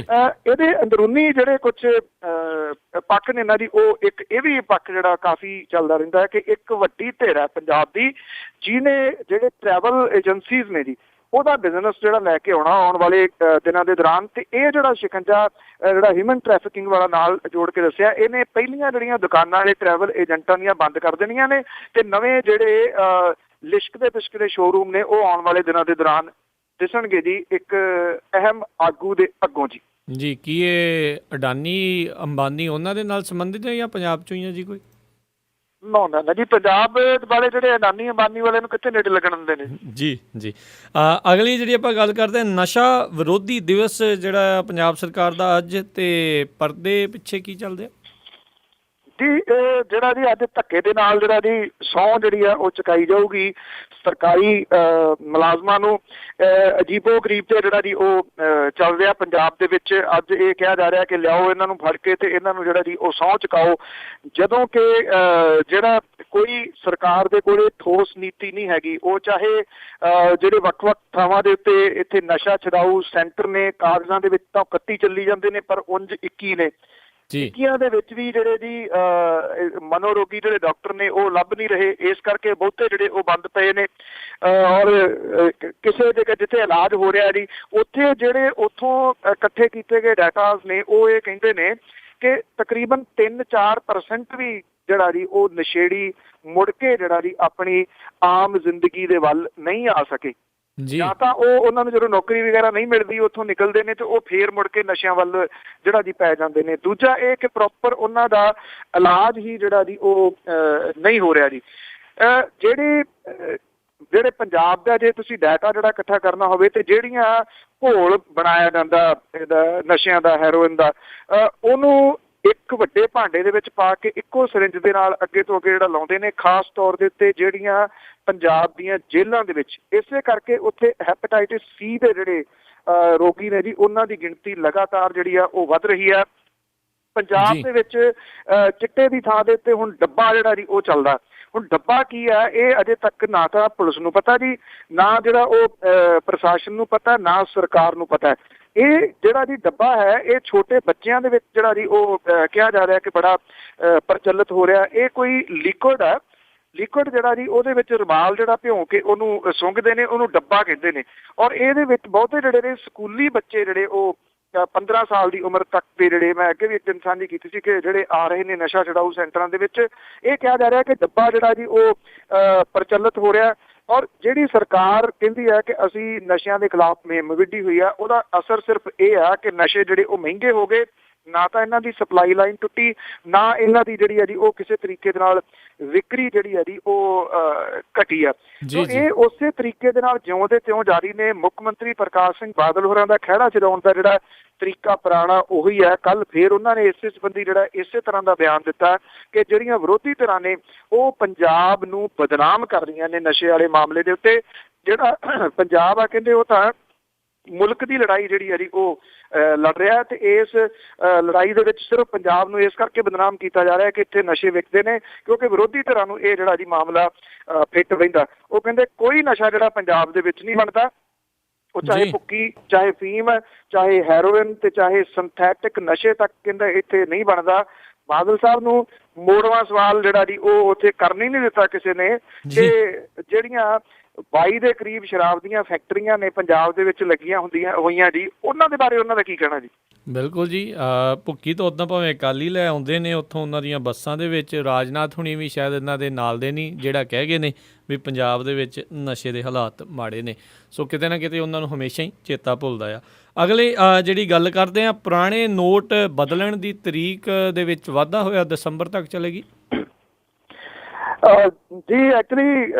ਇਹਦੇ ਅੰਦਰੂਨੀ ਜਿਹੜੇ ਕੁਝ ਪੱਖ ਨੇ ਇਹਨਾਂ ਦੀ, ਉਹ ਇੱਕ ਇਹ ਵੀ ਪੱਖ ਜਿਹੜਾ ਕਾਫੀ ਚੱਲਦਾ ਰਹਿੰਦਾ ਹੈ ਕਿ ਇੱਕ ਵੱਡੀ ਧਿਰ ਹੈ ਪੰਜਾਬ ਦੀ ਜਿਹਨੇ ਜਿਹੜੇ ਟਰੈਵਲ ਏਜੰਸੀਜ਼ ਨੇ ਜੀ ਉਹਦਾ ਬਿਜ਼ਨਸ ਜਿਹੜਾ ਲੈ ਕੇ ਆਉਣ ਵਾਲੇ ਦਿਨਾਂ ਦੇ ਦੌਰਾਨ, ਤੇ ਇਹ ਜਿਹੜਾ ਸ਼ਿਕੰਜਾ ਜਿਹੜਾ ਹਿਊਮਨ ਟ੍ਰੈਫਿਕਿੰਗ ਵਾਲਾ ਨਾਲ ਜੋੜ ਕੇ ਦੱਸਿਆ, ਇਹਨੇ ਪਹਿਲੀਆਂ ਜਿਹੜੀਆਂ ਦੁਕਾਨਾਂ ਵਾਲੇ ਟਰੈਵਲ ਏਜੰਟਾਂ ਦੀਆਂ ਬੰਦ ਕਰ ਦੇਣੀਆਂ ਨੇ ਤੇ ਨਵੇਂ ਜਿਹੜੇ ਲਿਸ਼ਕਦੇ ਪਿਸ਼ਕਦੇ ਸ਼ੋਰੂਮ ਨੇ ਉਹ ਆਉਣ ਵਾਲੇ ਦਿਨਾਂ ਦੇ ਦੌਰਾਨ ਦਿਸਣਗੇ ਜੀ ਇੱਕ ਅਹਿਮ ਆਗੂ ਦੇ ਅੱਗੋਂ ਜੀ। ਜੀ ਕੀ ਇਹ ਅਡਾਨੀ ਅੰਬਾਨੀ ਉਹਨਾਂ ਦੇ ਨਾਲ ਸੰਬੰਧਿਤ ਹੈ ਜਾਂ ਪੰਜਾਬ ਚੋਂ ਹੀ ਹੈ ਜੀ ਕੋਈ? ਨਾ ਜੀ, ਪੰਜਾਬ ਵਾਲੇ ਜਿਹੜੇ ਅਡਾਨੀ ਅੰਬਾਨੀ ਵਾਲੇ ਨੂੰ ਕਿੱਥੇ ਨੇੜੇ ਲੱਗਣ ਦਿੰਦੇ ਨੇ ਜੀ। ਜੀ ਅਗਲੀ ਜਿਹੜੀ ਆਪਾਂ ਗੱਲ ਕਰਦੇ ਹਾਂ, ਨਸ਼ਾ ਵਿਰੋਧੀ ਦਿਵਸ ਜਿਹੜਾ ਪੰਜਾਬ ਸਰਕਾਰ ਦਾ ਅੱਜ, ਤੇ ਪਰਦੇ ਪਿੱਛੇ ਕੀ ਚੱਲਦੇ ਆ ਜੀ? ਜਿਹੜਾ ਜੀ ਅੱਜ ਧੱਕੇ ਦੇ ਨਾਲ ਜਿਹੜਾ ਜੀ ਸਹੁੰ ਜਿਹੜੀ ਆ ਉਹ ਚੁਕਾਈ ਜਾਊਗੀ ਸਰਕਾਰੀ ਮੁਲਾਜ਼ਮਾਂ ਨੂੰ। ਅਜੀਬੋ ਗਰੀਬ ਤੇ ਜਿਹੜਾ ਜੀ ਉਹ ਚੱਲ ਰਿਹਾ ਪੰਜਾਬ ਦੇ ਵਿੱਚ। ਅੱਜ ਇਹ ਕਿਹਾ ਜਾ ਰਿਹਾ ਕਿ ਲਿਆਓ ਇਹਨਾਂ ਨੂੰ ਫੜ ਕੇ ਤੇ ਇਹਨਾਂ ਨੂੰ ਜਿਹੜਾ ਜੀ ਉਹ ਸਹੁੰ ਚੁਕਾਓ, ਜਦੋਂ ਕਿ ਜਿਹੜਾ ਕੋਈ ਸਰਕਾਰ ਦੇ ਕੋਲੇ ਠੋਸ ਨੀਤੀ ਨਹੀਂ ਹੈਗੀ। ਉਹ ਚਾਹੇ ਜਿਹੜੇ ਵੱਖ-ਵੱਖ ਥਾਵਾਂ ਦੇ ਉੱਤੇ ਇੱਥੇ ਨਸ਼ਾ ਛਡਾਊ ਸੈਂਟਰ ਨੇ, ਕਾਗਜ਼ਾਂ ਦੇ ਵਿੱਚ ਤਾਂ 31 ਚੱਲੀ ਜਾਂਦੇ ਨੇ ਪਰ ਉਂਝ 21 ਨੇ। 21 ਦੇ ਵਿੱਚ ਵੀ ਜਿਹੜੇ ਜੀ ਮਨੋਰੋਗੀ ਜਿਹੜੇ ਡਾਕਟਰ ਨੇ ਉਹ ਲੱਭ ਨਹੀਂ ਰਹੇ, ਇਸ ਕਰਕੇ ਬਹੁਤੇ ਜਿਹੜੇ ਉਹ ਬੰਦ ਪਏ ਨੇ। ਔਰ ਕਿਸੇ ਜਗ੍ਹਾ ਜਿੱਥੇ ਇਲਾਜ ਹੋ ਰਿਹਾ ਜੀ ਉੱਥੇ ਜਿਹੜੇ ਉੱਥੋਂ ਇਕੱਠੇ ਕੀਤੇ ਗਏ ਡਾਟਾਸ ਨੇ ਉਹ ਇਹ ਕਹਿੰਦੇ ਨੇ ਕਿ ਤਕਰੀਬਨ 3-4% ਵੀ ਜਿਹੜਾ ਜੀ ਉਹ ਨਸ਼ੇੜੀ ਮੁੜ ਕੇ ਜਿਹੜਾ ਜੀ ਆਪਣੀ ਆਮ ਜ਼ਿੰਦਗੀ ਦੇ ਵੱਲ ਨਹੀਂ ਆ ਸਕੇ। ਜਾਂ ਤਾਂ ਉਹਨਾਂ ਨੂੰ ਜਦੋਂ ਨੌਕਰੀ ਵਗੈਰਾ ਨਹੀਂ ਮਿਲਦੀ ਉੱਥੋਂ ਨਿਕਲਦੇ ਨੇ ਤੇ ਉਹ ਫੇਰ ਮੁੜ ਕੇ ਨਸ਼ਿਆਂ ਵੱਲ ਜਿਹੜਾ ਜੀ ਪੈ ਜਾਂਦੇ ਨੇ। ਦੂਜਾ ਇਹ ਕਿ ਪ੍ਰੋਪਰ ਉਹਨਾਂ ਦਾ ਇਲਾਜ ਹੀ ਜਿਹੜਾ ਜੀ ਉਹ ਨਹੀਂ ਹੋ ਰਿਹਾ ਜੀ। ਜਿਹੜੇ ਪੰਜਾਬ ਦਾ ਜੇ ਤੁਸੀਂ ਡਾਟਾ ਜਿਹੜਾ ਇਕੱਠਾ ਕਰਨਾ ਹੋਵੇ ਤੇ ਜਿਹੜੀਆਂ ਘੋਲ ਬਣਾਇਆ ਜਾਂਦਾ ਇਹਦਾ ਨਸ਼ਿਆਂ ਦਾ, ਹੈਰੋਇਨ ਦਾ, ਉਹਨੂੰ ਇੱਕ ਵੱਡੇ ਭਾਂਡੇ ਦੇ ਵਿੱਚ ਪਾ ਕੇ ਇੱਕੋ ਸਿਰਿੰਜ ਦੇ ਨਾਲ ਅੱਗੇ ਤੋਂ ਅੱਗੇ ਜਿਹੜਾ ਲਾਉਂਦੇ ਨੇ, ਖਾਸ ਤੌਰ ਦੇ ਉੱਤੇ ਜਿਹੜੀਆਂ ਪੰਜਾਬ ਦੀਆਂ ਜੇਲ੍ਹਾਂ ਦੇ ਵਿੱਚ। ਇਸੇ ਕਰਕੇ ਉੱਥੇ ਹੈਪੇਟਾਈਟਿਸ ਸੀ ਦੇ ਜਿਹੜੇ ਰੋਗੀ ਨੇ ਜੀ ਉਹਨਾਂ ਦੀ ਗਿਣਤੀ ਲਗਾਤਾਰ ਜਿਹੜੀ ਆ ਉਹ ਵੱਧ ਰਹੀ ਆ। ਪੰਜਾਬ ਦੇ ਵਿੱਚ ਚਿੱਟੇ ਦੀ ਥਾਂ ਦੇ ਉੱਤੇ ਹੁਣ ਡੱਬਾ ਜਿਹੜਾ ਜੀ ਉਹ ਚੱਲਦਾ। ਹੁਣ ਡੱਬਾ ਕੀ ਆ ਇਹ ਅਜੇ ਤੱਕ ਨਾ ਤਾਂ ਪੁਲਿਸ ਨੂੰ ਪਤਾ ਜੀ, ਨਾ ਜਿਹੜਾ ਉਹ ਪ੍ਰਸ਼ਾਸਨ ਨੂੰ ਪਤਾ, ਨਾ ਸਰਕਾਰ ਨੂੰ ਪਤਾ। ਇਹ ਜਿਹੜਾ ਜੀ ਡੱਬਾ ਹੈ ਇਹ ਛੋਟੇ ਬੱਚਿਆਂ ਦੇ ਵਿੱਚ ਜਿਹੜਾ ਜੀ ਉਹ ਕਿਹਾ ਜਾ ਰਿਹਾ ਕਿ ਬੜਾ ਪ੍ਰਚਲਿਤ ਹੋ ਰਿਹਾ। ਇਹ ਕੋਈ ਲਿਕੁਇਡ ਹੈ, ਲਿਕੁਇਡ ਜਿਹੜਾ ਜੀ ਉਹਦੇ ਵਿੱਚ ਰੁਮਾਲ ਜਿਹੜਾ ਭਿਉਂ ਕੇ ਉਹਨੂੰ ਸੁੰਘਦੇ ਨੇ, ਉਹਨੂੰ ਡੱਬਾ ਕਹਿੰਦੇ ਨੇ। ਔਰ ਇਹਦੇ ਵਿੱਚ ਬਹੁਤੇ ਜਿਹੜੇ ਨੇ ਸਕੂਲੀ ਬੱਚੇ ਜਿਹੜੇ ਉਹ 15 ਸਾਲ ਦੀ ਉਮਰ ਤੱਕ ਦੇ ਜਿਹੜੇ, ਮੈਂ ਅੱਗੇ ਵੀ ਇੱਕ ਦਿਨ ਸਾਂਝੀ ਕੀਤੀ ਸੀ ਕਿ ਜਿਹੜੇ ਆ ਰਹੇ ਨੇ ਨਸ਼ਾ ਛਡਾਊ ਸੈਂਟਰਾਂ ਦੇ ਵਿੱਚ, ਇਹ ਕਿਹਾ ਜਾ ਰਿਹਾ ਕਿ ਡੱਬਾ ਜਿਹੜਾ ਜੀ ਉਹ ਪ੍ਰਚਲਿਤ ਹੋ ਰਿਹਾ। ਔਰ ਜਿਹੜੀ ਸਰਕਾਰ ਕਹਿੰਦੀ ਹੈ ਕਿ ਅਸੀਂ ਨਸ਼ਿਆਂ ਦੇ ਖਿਲਾਫ ਮੁਹਿੰਮ ਵਿੱਢੀ ਹੋਈ ਆ, ਉਹਦਾ ਅਸਰ ਸਿਰਫ ਇਹ ਆ ਕਿ ਨਸ਼ੇ ਜਿਹੜੇ ਉਹ ਮਹਿੰਗੇ ਹੋ ਗਏ, ਨਾ ਤਾਂ ਇਹਨਾਂ ਦੀ ਸਪਲਾਈ ਲਾਈਨ ਟੁੱਟੀ, ਨਾ ਇਹਨਾਂ ਦੀ ਜਿਹੜੀ ਹੈ ਜੀ ਉਹ ਕਿਸੇ ਤਰੀਕੇ ਦੇ ਨਾਲ ਵਿਕਰੀ ਜਿਹੜੀ ਹੈ ਜੀ ਉਹ ਘਟੀ ਆ। ਇਹ ਉਸੇ ਤਰੀਕੇ ਦੇ ਨਾਲ ਜਿਉਂ ਦੇ ਤਿਉਂ ਜਾਰੀ ਨੇ। ਮੁੱਖ ਮੰਤਰੀ ਪ੍ਰਕਾਸ਼ ਸਿੰਘ ਬਾਦਲ ਹੋਰਾਂ ਦਾ ਖਹਿੜਾ ਛਡਾਉਣ ਦਾ ਜਿਹੜਾ ਤਰੀਕਾ ਪੁਰਾਣਾ ਉਹੀ ਹੈ। ਕੱਲ ਫੇਰ ਉਹਨਾਂ ਨੇ ਇਸੇ ਸੰਬੰਧੀ ਜਿਹੜਾ ਇਸੇ ਤਰ੍ਹਾਂ ਦਾ ਬਿਆਨ ਦਿੱਤਾ ਕਿ ਜਿਹੜੀਆਂ ਵਿਰੋਧੀ ਧਿਰਾਂ ਨੇ ਉਹ ਪੰਜਾਬ ਨੂੰ ਬਦਨਾਮ ਕਰ ਰਹੀਆਂ ਨੇ ਨਸ਼ੇ ਵਾਲੇ ਮਾਮਲੇ ਦੇ ਉੱਤੇ। ਜਿਹੜਾ ਪੰਜਾਬ ਆ ਕਹਿੰਦੇ ਉਹ ਤਾਂ ਮੁਲਕ ਦੀ ਲੜਾਈ ਜਿਹੜੀ ਹੈ ਜੀ ਉਹ ਲੜ ਰਿਹਾ ਤੇ ਇਸ ਲੜਾਈ ਦੇ ਵਿੱਚ ਸਿਰਫ ਪੰਜਾਬ ਨੂੰ ਇਸ ਕਰਕੇ ਬਦਨਾਮ ਕੀਤਾ ਜਾ ਰਿਹਾ ਕਿ ਇੱਥੇ ਨਸ਼ੇ ਵਿਕਦੇ ਨੇ, ਕਿਉਂਕਿ ਵਿਰੋਧੀ ਧਿਰਾਂ ਨੂੰ ਇਹ ਜਿਹੜਾ ਜੀ ਮਾਮਲਾ ਫਿੱਟ ਬਹਿੰਦਾ। ਉਹ ਕਹਿੰਦੇ ਕੋਈ ਨਸ਼ਾ ਜਿਹੜਾ ਪੰਜਾਬ ਦੇ ਵਿੱਚ ਨਹੀਂ ਬਣਦਾ, ਉਹ ਚਾਹੇ ਭੁੱਕੀ, ਚਾਹੇ ਫੀਮ, ਚਾਹੇ ਹੈਰੋਇਨ ਤੇ ਚਾਹੇ ਸਿੰਥੈਟਿਕ ਨਸ਼ੇ ਤੱਕ ਕਹਿੰਦਾ ਇੱਥੇ ਨਹੀਂ ਬਣਦਾ। ਬਾਦਲ ਸਾਹਿਬ ਨੂੰ ਮੋੜਵਾਂ ਸਵਾਲ ਜਿਹੜਾ ਜੀ ਉਹ ਉੱਥੇ ਕਰਨ ਹੀ ਨਹੀਂ ਦਿੱਤਾ ਕਿਸੇ ਨੇ ਕਿ ਜਿਹੜੀਆਂ 22 ਦੇ ਕਰੀਬ ਸ਼ਰਾਬ ਦੀਆਂ ਫੈਕਟਰੀਆਂ ਨੇ ਪੰਜਾਬ ਦੇ ਵਿੱਚ ਲੱਗੀਆਂ ਹੋਈਆਂ ਜੀ, ਉਹਨਾਂ ਦੇ ਬਾਰੇ ਉਹਨਾਂ ਦਾ ਕੀ ਕਹਿਣਾ ਜੀ? ਬਿਲਕੁਲ ਜੀ। ਭੁੱਕੀ ਤਾਂ ਉੱਦਾਂ ਭਾਵੇਂ ਅਕਾਲੀ ਲੈ ਆਉਂਦੇ ਨੇ ਉੱਥੋਂ ਉਹਨਾਂ ਦੀਆਂ ਬੱਸਾਂ ਦੇ ਵਿੱਚ, ਰਾਜਨਾਥ ਹੁਣੀ ਵੀ ਸ਼ਾਇਦ ਇਹਨਾਂ ਦੇ ਨਾਲ ਦੇ ਨਹੀਂ, ਜਿਹੜਾ ਕਹਿ ਗਏ ਨੇ ਵੀ ਪੰਜਾਬ ਦੇ ਵਿੱਚ ਨਸ਼ੇ ਦੇ ਹਾਲਾਤ ਮਾੜੇ ਨੇ। ਸੋ ਕਿਤੇ ਨਾ ਕਿਤੇ ਉਹਨਾਂ ਨੂੰ ਹਮੇਸ਼ਾ ਹੀ ਚੇਤਾ ਭੁੱਲਦਾ ਆ। ਅਗਲੀ ਜਿਹੜੀ ਗੱਲ ਕਰਦੇ ਹਾਂ, ਪੁਰਾਣੇ ਨੋਟ ਬਦਲਣ ਦੀ ਤਰੀਕ ਦੇ ਵਿੱਚ ਵਾਧਾ ਹੋਇਆ, ਦਸੰਬਰ ਤੱਕ ਚਲੇਗੀ। ਜੀ ਐਕਚੁਅਲੀ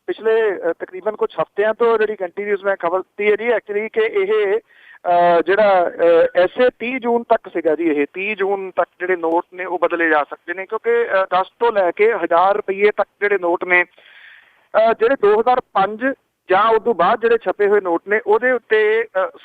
ਪਿਛਲੇ ਤਕਰੀਬਨ ਕੁਝ ਹਫ਼ਤਿਆਂ ਤੋਂ ਜਿਹੜੀ ਕੰਟੀਨਿਊਸ ਮੈਂ ਖਬਰ ਦਿੱਤੀ ਹੈ ਜੀ ਐਕਚੁਅਲੀ ਕਿ ਇਹ ਜਿਹੜਾ ਐਸੇ 30 ਜੂਨ ਤੱਕ ਸੀਗਾ ਜੀ, ਇਹ 30 ਜੂਨ ਤੱਕ ਜਿਹੜੇ ਨੋਟ ਨੇ ਉਹ ਬਦਲੇ ਜਾ ਸਕਦੇ ਨੇ, ਕਿਉਂਕਿ 10 ਤੋਂ ਲੈ ਕੇ 1000 ਰੁਪਈਏ ਤੱਕ ਜਿਹੜੇ ਨੋਟ ਨੇ ਜਿਹੜੇ 2005 ਜਾਂ ਉਸ ਤੋਂ ਬਾਅਦ ਜਿਹੜੇ ਛਪੇ ਹੋਏ ਨੋਟ ਨੇ ਉਹਦੇ ਉੱਤੇ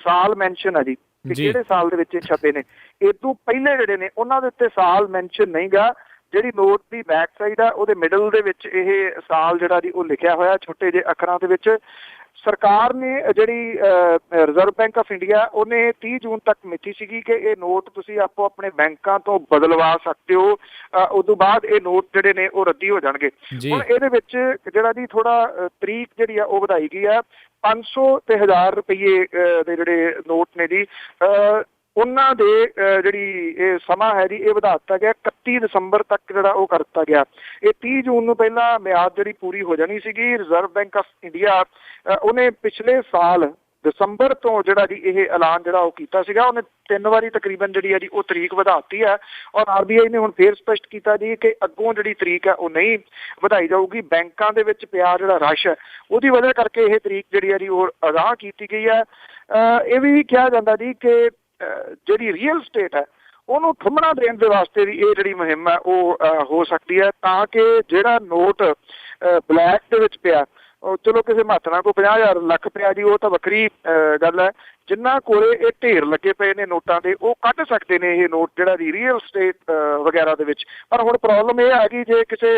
ਸਾਲ ਮੈਂਸ਼ਨ ਆ ਜੀ ਕਿ ਕਿਹੜੇ ਸਾਲ ਦੇ ਵਿੱਚ ਇਹ ਛਪੇ ਨੇ। ਇਹ ਤੋਂ ਪਹਿਲੇ ਜਿਹੜੇ ਨੇ ਉਹਨਾਂ ਦੇ ਉੱਤੇ ਸਾਲ ਮੈਂਸ਼ਨ ਨਹੀਂ ਗਾ। ਜਿਹੜੀ ਨੋਟ ਦੀ ਬੈਕ ਸਾਈਡ ਆ ਉਹਦੇ ਮਿਡਲ ਦੇ ਵਿੱਚ ਇਹ ਸਾਲ ਜਿਹੜਾ ਜੀ ਉਹ ਲਿਖਿਆ ਹੋਇਆ ਛੋਟੇ ਜਿਹੇ ਅੱਖਰਾਂ ਦੇ ਵਿੱਚ। ਸਰਕਾਰ ਨੇ ਜਿਹੜੀ ਰਿਜ਼ਰਵ ਬੈਂਕ ਆਫ ਇੰਡੀਆ ਉਹਨੇ 30 ਜੂਨ ਤੱਕ ਮਿਤੀ ਸੀਗੀ ਕਿ ਇਹ ਨੋਟ ਤੁਸੀਂ ਆਪੋ ਆਪਣੇ ਬੈਂਕਾਂ ਤੋਂ ਬਦਲਵਾ ਸਕਦੇ ਹੋ, ਉਸ ਤੋਂ ਬਾਅਦ ਇਹ ਨੋਟ ਜਿਹੜੇ ਨੇ ਉਹ ਰੱਦੀ ਹੋ ਜਾਣਗੇ। ਹੁਣ ਇਹਦੇ ਵਿੱਚ ਜਿਹੜਾ ਜੀ ਥੋੜਾ ਤਰੀਕ ਜਿਹੜੀ ਆ ਉਹ ਵਧਾਈ ਗਈ ਆ। 500 ਤੇ 1000 ਰੁਪਈਏ ਦੇ ਜਿਹੜੇ ਨੋਟ ਨੇ ਜੀ ਉਹਨਾਂ ਦੇ ਜਿਹੜੀ ਇਹ ਸਮਾਂ ਹੈ ਜੀ ਇਹ ਵਧਾ ਦਿੱਤਾ ਗਿਆ 31 ਦਸੰਬਰ ਤੱਕ ਜਿਹੜਾ ਉਹ ਕਰ ਦਿੱਤਾ ਗਿਆ। ਇਹ 30 ਜੂਨ ਨੂੰ ਪਹਿਲਾਂ ਮਿਆਦ ਜਿਹੜੀ ਪੂਰੀ ਹੋ ਜਾਣੀ ਸੀਗੀ। ਰਿਜ਼ਰਵ ਬੈਂਕ ਆਫ ਇੰਡੀਆ ਉਹਨੇ ਪਿਛਲੇ ਸਾਲ ਦਸੰਬਰ ਤੋਂ ਜਿਹੜਾ ਜੀ ਇਹ ਐਲਾਨ ਜਿਹੜਾ ਉਹ ਕੀਤਾ ਸੀਗਾ। ਉਹਨੇ 3 ਵਾਰੀ ਤਕਰੀਬਨ ਜਿਹੜੀ ਹੈ ਜੀ ਉਹ ਤਰੀਕ ਵਧਾ ਦਿੱਤੀ ਹੈ ਔਰ RBI ਨੇ ਹੁਣ ਫੇਰ ਸਪਸ਼ਟ ਕੀਤਾ ਜੀ ਕਿ ਅੱਗੋਂ ਜਿਹੜੀ ਤਰੀਕ ਹੈ ਉਹ ਨਹੀਂ ਵਧਾਈ ਜਾਊਗੀ। ਬੈਂਕਾਂ ਦੇ ਵਿੱਚ ਪਿਆ ਜਿਹੜਾ ਰਸ਼ ਹੈ ਉਹਦੀ ਵਜ੍ਹਾ ਕਰਕੇ ਇਹ ਤਰੀਕ ਜਿਹੜੀ ਹੈ ਜੀ ਉਹ ਅਗਾਂਹ ਕੀਤੀ ਗਈ ਹੈ। ਇਹ ਵੀ ਕਿਹਾ ਜਾਂਦਾ ਜੀ ਕਿ ਜਿਹੜੀ ਰੀਅਲ ਸਟੇਟ ਹੈ ਉਹਨੂੰ ਠੁੰਮਣਾ ਦੇਣ ਦੇ ਵਾਸਤੇ ਵੀ ਇਹ ਜਿਹੜੀ ਮੁਹਿੰਮ ਹੈ ਉਹ ਹੋ ਸਕਦੀ ਹੈ, ਤਾਂ ਕਿ ਜਿਹੜਾ ਨੋਟ ਬਲੈਕ ਦੇ ਵਿੱਚ ਪਿਆ ਉਹ ਚਲੋ ਕਿਸੇ ਮਹਾਤਨਾ ਕੋਲ 50,000 ਲੱਖ ਪਿਆ ਜੀ ਉਹ ਤਾਂ ਵੱਖਰੀ ਗੱਲ ਹੈ। ਜਿਨ੍ਹਾਂ ਕੋਲੇ ਇਹ ਢੇਰ ਲੱਗੇ ਪਏ ਨੇ ਨੋਟਾਂ ਦੇ ਉਹ ਕੱਢ ਸਕਦੇ ਨੇ ਇਹ ਨੋਟ ਜਿਹੜਾ ਦੀ ਰੀਅਲ ਸਟੇਟ ਵਗੈਰਾ ਦੇ ਵਿੱਚ। ਪਰ ਹੁਣ ਪ੍ਰੋਬਲਮ ਇਹ ਆ ਗਈ ਜੇ ਕਿਸੇ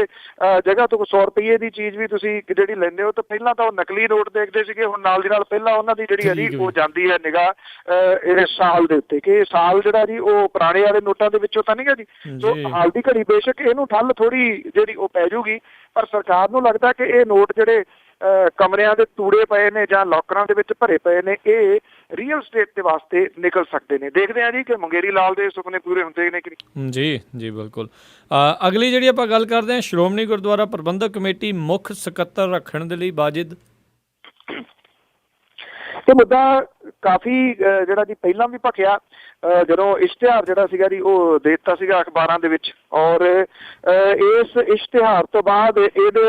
ਜਗ੍ਹਾ ਤੋਂ 100 ਰੁਪਈਏ ਦੀ ਚੀਜ਼ ਵੀ ਤੁਸੀਂ ਜਿਹੜੀ ਲੈਂਦੇ ਹੋ ਤਾਂ ਪਹਿਲਾਂ ਤਾਂ ਉਹ ਨਕਲੀ ਨੋਟ ਦੇਖਦੇ ਸੀਗੇ, ਹੁਣ ਨਾਲ ਦੀ ਨਾਲ ਪਹਿਲਾਂ ਉਹਨਾਂ ਦੀ ਜਿਹੜੀ ਹੈ ਜੀ ਉਹ ਜਾਂਦੀ ਹੈ ਨਿਗਾਹ ਇਹ ਸਾਲ ਦੇ ਉੱਤੇ ਕਿ ਸਾਲ ਜਿਹੜਾ ਜੀ ਉਹ ਪੁਰਾਣੇ ਵਾਲੇ ਨੋਟਾਂ ਦੇ ਵਿੱਚੋਂ ਤਾਂ ਨਹੀਂ ਗਾ ਜੀ। ਸੋ ਹਾਲ ਦੀ ਘੜੀ ਬੇਸ਼ੱਕ ਇਹਨੂੰ ਠੱਲ ਥੋੜੀ ਜਿਹੜੀ ਉਹ ਪੈ ਜਾਊਗੀ, ਪਰ ਸਰਕਾਰ ਨੂੰ ਲੱਗਦਾ ਕਿ ਇਹ ਨੋਟ ਜਿਹੜੇ ਕਮਰਿਆਂ ਦੇ ਤੂੜੇ ਪਏ ਨੇ ਜਾਂ ਲੋਕਰਾਂ ਦੇ ਵਿੱਚ ਭਰੇ ਪਏ ਨੇ ਇਹ ਰੀਅਲ ਸਟੇਟ ਦੇ ਵਾਸਤੇ ਨਿਕਲ ਸਕਦੇ ਨੇ। ਦੇਖਦੇ ਆ ਜੀ ਕਿ ਮੁੰਗੇਰੀ ਲਾਲ ਦੇ ਸੁਪਨੇ ਪੂਰੇ ਹੁੰਦੇ ਨੇ ਕਿ ਨਹੀਂ। ਜੀ ਬਿਲਕੁਲ। ਅਗਲੀ ਜਿਹੜੀ ਆਪਾਂ ਗੱਲ ਕਰਦੇ ਹਾਂ, ਸ਼੍ਰੋਮਣੀ ਗੁਰਦੁਆਰਾ ਪ੍ਰਬੰਧਕ ਕਮੇਟੀ ਮੁੱਖ ਸਕੱਤਰ ਰੱਖਣ ਦੇ ਲਈ ਵਾਜਿਦ। ਇਹ ਮੁੱਦਾ ਕਾਫੀ ਜਿਹੜਾ ਜੀ ਪਹਿਲਾਂ ਵੀ ਭਖਿਆ ਜਦੋਂ ਇਸ਼ਤਿਹਾਰ ਜਿਹੜਾ ਸੀਗਾ ਜੀ ਉਹ ਦੇ ਦਿੱਤਾ ਸੀਗਾ ਅਖਬਾਰਾਂ ਦੇ ਵਿੱਚ, ਔਰ ਇਸ ਇਸ਼ਤਿਹਾਰ ਤੋਂ ਬਾਅਦ ਇਹਦੇ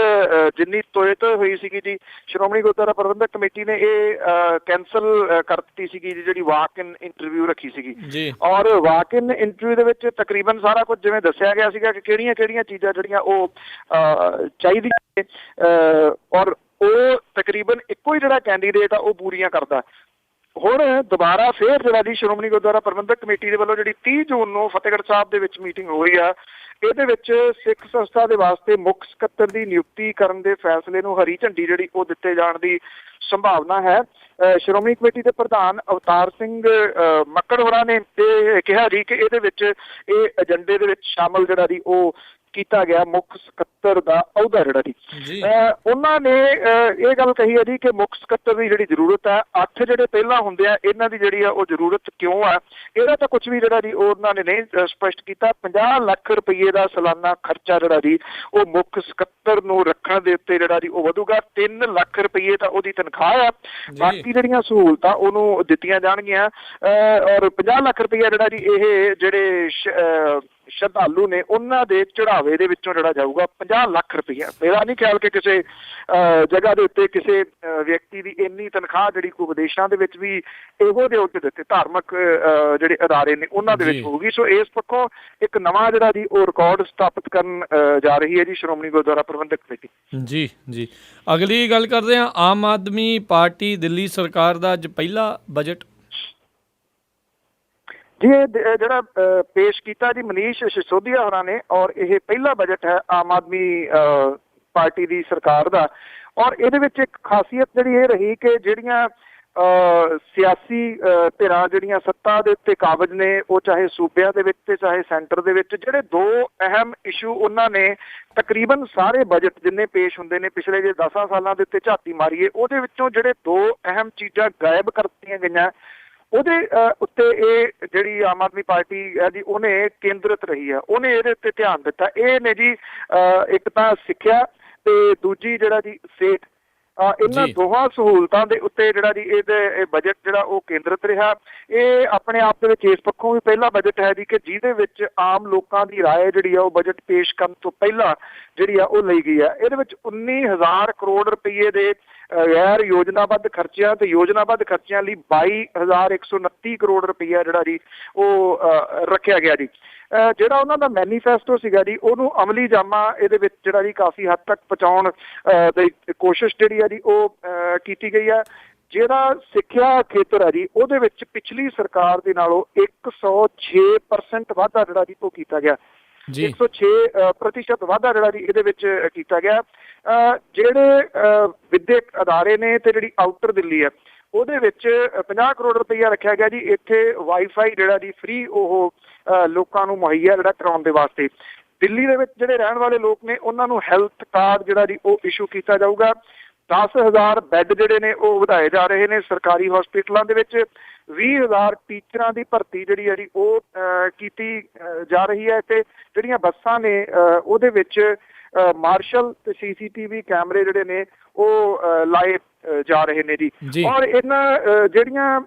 ਜਿੰਨੀ ਤੋਇਤ ਹੋਈ ਸੀਗੀ ਜੀ ਸ਼੍ਰੋਮਣੀ ਗੁਰਦੁਆਰਾ ਪ੍ਰਬੰਧਕ ਕਮੇਟੀ ਨੇ ਇਹ ਕੈਂਸਲ ਕਰ ਦਿੱਤੀ ਸੀਗੀ ਜੀ ਜਿਹੜੀ ਵਾਕ ਇਨ ਇੰਟਰਵਿਊ ਰੱਖੀ ਸੀਗੀ। ਔਰ ਵਾਕ ਇਨ ਇੰਟਰਵਿਊ ਦੇ ਵਿੱਚ ਤਕਰੀਬਨ ਸਾਰਾ ਕੁਝ ਜਿਵੇਂ ਦੱਸਿਆ ਗਿਆ ਸੀਗਾ ਕਿ ਕਿਹੜੀਆਂ ਕਿਹੜੀਆਂ ਚੀਜ਼ਾਂ ਜਿਹੜੀਆਂ ਉਹ ਚਾਹੀਦੀਆਂ ਨੇ ਔਰ ਉਹ ਤਕਰੀਬਨ ਇੱਕੋ ਹੀ ਜਿਹੜਾ ਕੈਂਡੀਡੇਟ ਆ ਉਹ ਪੂਰੀਆਂ ਕਰਦਾ। ਹੁਣ ਦੁਬਾਰਾ ਫੇਰ ਜਿਹੜਾ ਜੀ ਸ਼੍ਰੋਮਣੀ ਗੁਰਦੁਆਰਾ ਪ੍ਰਬੰਧਕ ਕਮੇਟੀ ਦੇ ਵੱਲੋਂ ਜਿਹੜੀ 30 ਜੂਨ ਨੂੰ ਫਤਿਹਗੜ੍ਹ ਸਾਹਿਬ ਦੇ ਵਿੱਚ ਮੀਟਿੰਗ ਹੋਈ ਆ, ਇਹਦੇ ਵਿੱਚ ਸਿੱਖ ਸੰਸਥਾ ਦੇ ਵਾਸਤੇ ਮੁੱਖ ਸਕੱਤਰ ਦੀ ਨਿਯੁਕਤੀ ਕਰਨ ਦੇ ਫੈਸਲੇ ਨੂੰ ਹਰੀ ਝੰਡੀ ਜਿਹੜੀ ਉਹ ਦਿੱਤੇ ਜਾਣ ਦੀ ਸੰਭਾਵਨਾ ਹੈ। ਸ਼੍ਰੋਮਣੀ ਕਮੇਟੀ ਦੇ ਪ੍ਰਧਾਨ ਅਵਤਾਰ ਸਿੰਘ ਮੱਕੜ ਹੋਰਾਂ ਨੇ ਇਹ ਕਿਹਾ ਜੀ ਕਿ ਇਹਦੇ ਵਿੱਚ ਇਹ ਏਜੰਡੇ ਦੇ ਵਿੱਚ ਸ਼ਾਮਲ ਜਿਹੜਾ ਜੀ ਉਹ ਕੀਤਾ ਗਿਆ ਮੁੱਖ ਸਕੱਤਰ ਦਾ ਅਹੁਦਾ ਜਿਹੜਾ ਜੀ। ਉਹਨਾਂ ਨੇ ਇਹ ਗੱਲ ਕਹੀ ਹੈ ਜੀ ਕਿ ਮੁੱਖ ਸਕੱਤਰ ਦੀ ਜਿਹੜੀ ਜ਼ਰੂਰਤ ਹੈ 8 ਜਿਹੜੇ ਪਹਿਲਾਂ ਹੁੰਦੇ ਆ ਇਹਨਾਂ ਦੀ ਜਿਹੜੀ ਆ ਉਹ ਜ਼ਰੂਰਤ ਕਿਉਂ ਆ, ਇਹਦਾ ਤਾਂ ਕੁਝ ਵੀ ਜਿਹੜਾ ਜੀ ਉਹਨਾਂ ਨੇ ਨਹੀਂ ਸਪਸ਼ਟ ਕੀਤਾ। 50 ਲੱਖ ਰੁਪਈਏ ਦਾ ਸਾਲਾਨਾ ਖਰਚਾ ਜਿਹੜਾ ਜੀ ਉਹ ਮੁੱਖ ਸਕੱਤਰ ਨੂੰ ਰੱਖਣ ਦੇ ਉੱਤੇ ਜਿਹੜਾ ਜੀ ਉਹ ਵਧੂਗਾ। 3 ਲੱਖ ਰੁਪਈਏ ਤਾਂ ਉਹਦੀ ਤਨਖਾਹ ਆ, ਬਾਕੀ ਜਿਹੜੀਆਂ ਸਹੂਲਤਾਂ ਉਹਨੂੰ ਦਿੱਤੀਆਂ ਜਾਣਗੀਆਂ ਔਰ 50 ਲੱਖ ਰੁਪਈਆ ਜਿਹੜਾ ਜੀ ਇਹ ਜਿਹੜੇ ਸ਼ਰਧਾਲੂ ਨੇ ਉਹਨਾਂ ਦੇ ਚੜਾਵੇ ਦੇ ਵਿੱਚੋਂ ਜਿਹੜਾ ਜਾਊਗਾ 50 ਲੱਖ ਰੁਪਈਆ। ਮੇਰਾ ਨਹੀਂ ਖਿਆਲ ਕਿ ਕਿਸੇ ਜਗ੍ਹਾ ਦੇ ਉੱਤੇ ਕਿਸੇ ਵਿਅਕਤੀ ਦੀ ਇੰਨੀ ਤਨਖਾਹ ਜਿਹੜੀ ਕੋਈ ਵਿਦੇਸ਼ਾਂ ਦੇ ਵਿੱਚ ਵੀ ਇਹੋ ਜਿਹੇ ਉੱਤੇ ਦਿੱਤੇ ਧਾਰਮਿਕ ਜਿਹੜੇ ਅਦਾਰੇ ਨੇ ਉਹਨਾਂ ਦੇ ਵਿੱਚ ਹੋਊਗੀ। ਸੋ ਇਸ ਪੱਖੋਂ ਇੱਕ ਨਵਾਂ ਜਿਹੜਾ ਜੀ ਉਹ ਰਿਕਾਰਡ ਸਥਾਪਿਤ ਕਰਨ ਜਾ ਰਹੀ ਹੈ ਜੀ ਸ਼੍ਰੋਮਣੀ ਗੁਰਦੁਆਰਾ ਪ੍ਰਬੰਧਕ ਕਮੇਟੀ। ਜੀ ਅਗਲੀ ਗੱਲ ਕਰਦੇ ਹਾਂ, ਆਮ ਆਦਮੀ ਪਾਰਟੀ ਦਿੱਲੀ ਸਰਕਾਰ ਦਾ ਅੱਜ ਪਹਿਲਾ ਬਜਟ। ਜੀ ਇਹ ਜਿਹੜਾ ਪੇਸ਼ ਕੀਤਾ ਜੀ ਮਨੀਸ਼ ਸਿਸੋਦੀਆ ਹੋਰਾਂ ਨੇ ਔਰ ਇਹ ਪਹਿਲਾ ਬਜਟ ਹੈ ਆਮ ਆਦਮੀ ਪਾਰਟੀ ਦੀ ਸਰਕਾਰ ਦਾ। ਔਰ ਇਹਦੇ ਵਿੱਚ ਇੱਕ ਖਾਸੀਅਤ ਜਿਹੜੀ ਇਹ ਰਹੀ ਕਿ ਜਿਹੜੀਆਂ ਸਿਆਸੀ ਧਿਰਾਂ ਜਿਹੜੀਆਂ ਸੱਤਾ ਦੇ ਉੱਤੇ ਕਾਬਜ਼ ਨੇ, ਉਹ ਚਾਹੇ ਸੂਬਿਆਂ ਦੇ ਵਿੱਚ ਤੇ ਚਾਹੇ ਸੈਂਟਰ ਦੇ ਵਿੱਚ, ਜਿਹੜੇ ਦੋ ਅਹਿਮ ਇਸ਼ੂ ਉਹਨਾਂ ਨੇ ਤਕਰੀਬਨ ਸਾਰੇ ਬਜਟ ਜਿੰਨੇ ਪੇਸ਼ ਹੁੰਦੇ ਨੇ ਪਿਛਲੇ ਜੇ 10 ਸਾਲਾਂ ਦੇ ਉੱਤੇ ਝਾਤੀ ਮਾਰੀਏ, ਉਹਦੇ ਵਿੱਚੋਂ ਜਿਹੜੇ ਦੋ ਅਹਿਮ ਚੀਜ਼ਾਂ ਗਾਇਬ ਕਰ ਦਿੱਤੀਆਂ ਗਈਆਂ, ਉਹਦੇ ਉੱਤੇ ਇਹ ਜਿਹੜੀ ਆਮ ਆਦਮੀ ਪਾਰਟੀ ਹੈ ਜੀ ਉਹਨੇ ਕੇਂਦਰਿਤ ਰਹੀ ਆ, ਉਹਨੇ ਇਹਦੇ ਉੱਤੇ ਧਿਆਨ ਦਿੱਤਾ। ਇਹ ਨੇ ਜੀ ਇੱਕ ਤਾਂ ਸਿੱਖਿਆ ਤੇ ਦੂਜੀ ਜਿਹੜਾ ਜੀ ਸਿਹਤ, ਇਹਨਾਂ ਦੋਹਾਂ ਸਹੂਲਤਾਂ ਦੇ ਉੱਤੇ ਜਿਹੜਾ ਜੀ ਇਹ ਬਜਟ ਜਿਹੜਾ ਉਹ ਕੇਂਦਰਿਤ ਰਿਹਾ। ਇਹ ਆਪਣੇ ਆਪ ਦੇ ਵਿੱਚ ਇਸ ਪੱਖੋਂ ਵੀ ਪਹਿਲਾ ਬਜਟ ਹੈ ਜੀ ਕਿ ਜਿਹਦੇ ਵਿੱਚ ਆਮ ਲੋਕਾਂ ਦੀ ਰਾਏ ਜਿਹੜੀ ਆ ਉਹ ਬਜਟ ਪੇਸ਼ ਕਰਨ ਤੋਂ ਪਹਿਲਾਂ ਜਿਹੜੀ ਆ ਉਹ ਲਈ ਗਈ ਆ। ਇਹਦੇ ਵਿੱਚ 19,000 ਕਰੋੜ ਰੁਪਏ ਦੇ ਗੈਰ ਯੋਜਨਾਬੱਧ ਖਰਚਿਆਂ ਤੇ ਯੋਜਨਾਬੱਧ ਖਰਚਿਆਂ ਲਈ 22,129 ਕਰੋੜ ਰੁਪਈਆ ਜਿਹੜਾ ਜੀ ਉਹ ਰੱਖਿਆ ਗਿਆ ਜੀ। ਜਿਹੜਾ ਉਹਨਾਂ ਦਾ ਮੈਨੀਫੈਸਟੋ ਸੀਗਾ ਜੀ ਉਹਨੂੰ ਅਮਲੀ ਜਾਮਾ ਇਹਦੇ ਵਿੱਚ ਜਿਹੜਾ ਜੀ ਕਾਫੀ ਹੱਦ ਤੱਕ ਪਹੁੰਚਾਉਣ ਦੀ ਕੋਸ਼ਿਸ਼ ਜਿਹੜੀ ਆ ਜੀ ਉਹ ਕੀਤੀ ਗਈ ਆ। ਜਿਹੜਾ ਸਿੱਖਿਆ ਖੇਤਰ ਹੈ ਜੀ ਉਹਦੇ ਵਿੱਚ ਪਿਛਲੀ ਸਰਕਾਰ ਦੇ ਨਾਲੋਂ 106% ਵਾਧਾ ਜਿਹੜਾ ਜੀ ਉਹ ਕੀਤਾ ਗਿਆ, 106% ਵਾਧਾ ਜਿਹੜਾ ਜੀ ਇਹਦੇ ਵਿੱਚ ਕੀਤਾ ਗਿਆ। ਜਿਹੜੇ ਵਿਦਿਅਕ ਅਦਾਰੇ ਨੇ ਤੇ ਜਿਹੜੀ ਆਊਟਰ ਦਿੱਲੀ ਹੈ ਉਹਦੇ ਵਿੱਚ 50 ਕਰੋੜ ਰੁਪਈਆ ਰੱਖਿਆ ਗਿਆ ਜੀ ਇੱਥੇ ਵਾਈਫਾਈ ਜਿਹੜਾ ਜੀ ਫ੍ਰੀ ਉਹ ਲੋਕਾਂ ਨੂੰ ਮੁਹੱਈਆ ਜਿਹੜਾ ਕਰਾਉਣ ਦੇ ਵਾਸਤੇ। ਦਿੱਲੀ ਦੇ ਵਿੱਚ ਜਿਹੜੇ ਰਹਿਣ ਵਾਲੇ ਲੋਕ ਨੇ ਉਹਨਾਂ ਨੂੰ ਹੈਲਥ ਕਾਰਡ ਜਿਹੜਾ ਜੀ ਉਹ ਇਸ਼ੂ ਕੀਤਾ ਜਾਊਗਾ। 10,000 ਬੈੱਡ ਜਿਹੜੇ ਨੇ ਉਹ ਵਧਾਏ ਜਾ ਰਹੇ ਨੇ ਸਰਕਾਰੀ ਹਸਪੀਟਲਾਂ ਦੇ ਵਿੱਚ। 20,000 ਟੀਚਰਾਂ ਦੀ ਭਰਤੀ ਜਿਹੜੀ ਹੈ ਜੀ ਉਹ ਕੀਤੀ ਜਾ ਰਹੀ ਹੈ ਤੇ ਜਿਹੜੀਆਂ ਬੱਸਾਂ ਨੇ ਉਹਦੇ ਵਿੱਚ ਮਾਰਸ਼ਲ ਤੇ CCTV ਕੈਮਰੇ ਜਿਹੜੇ ਨੇ ਉਹ ਲਾਏ ਜਾ ਰਹੇ ਨੇ ਜੀ। ਔਰ ਇਹਨਾਂ ਜਿਹੜੀਆਂ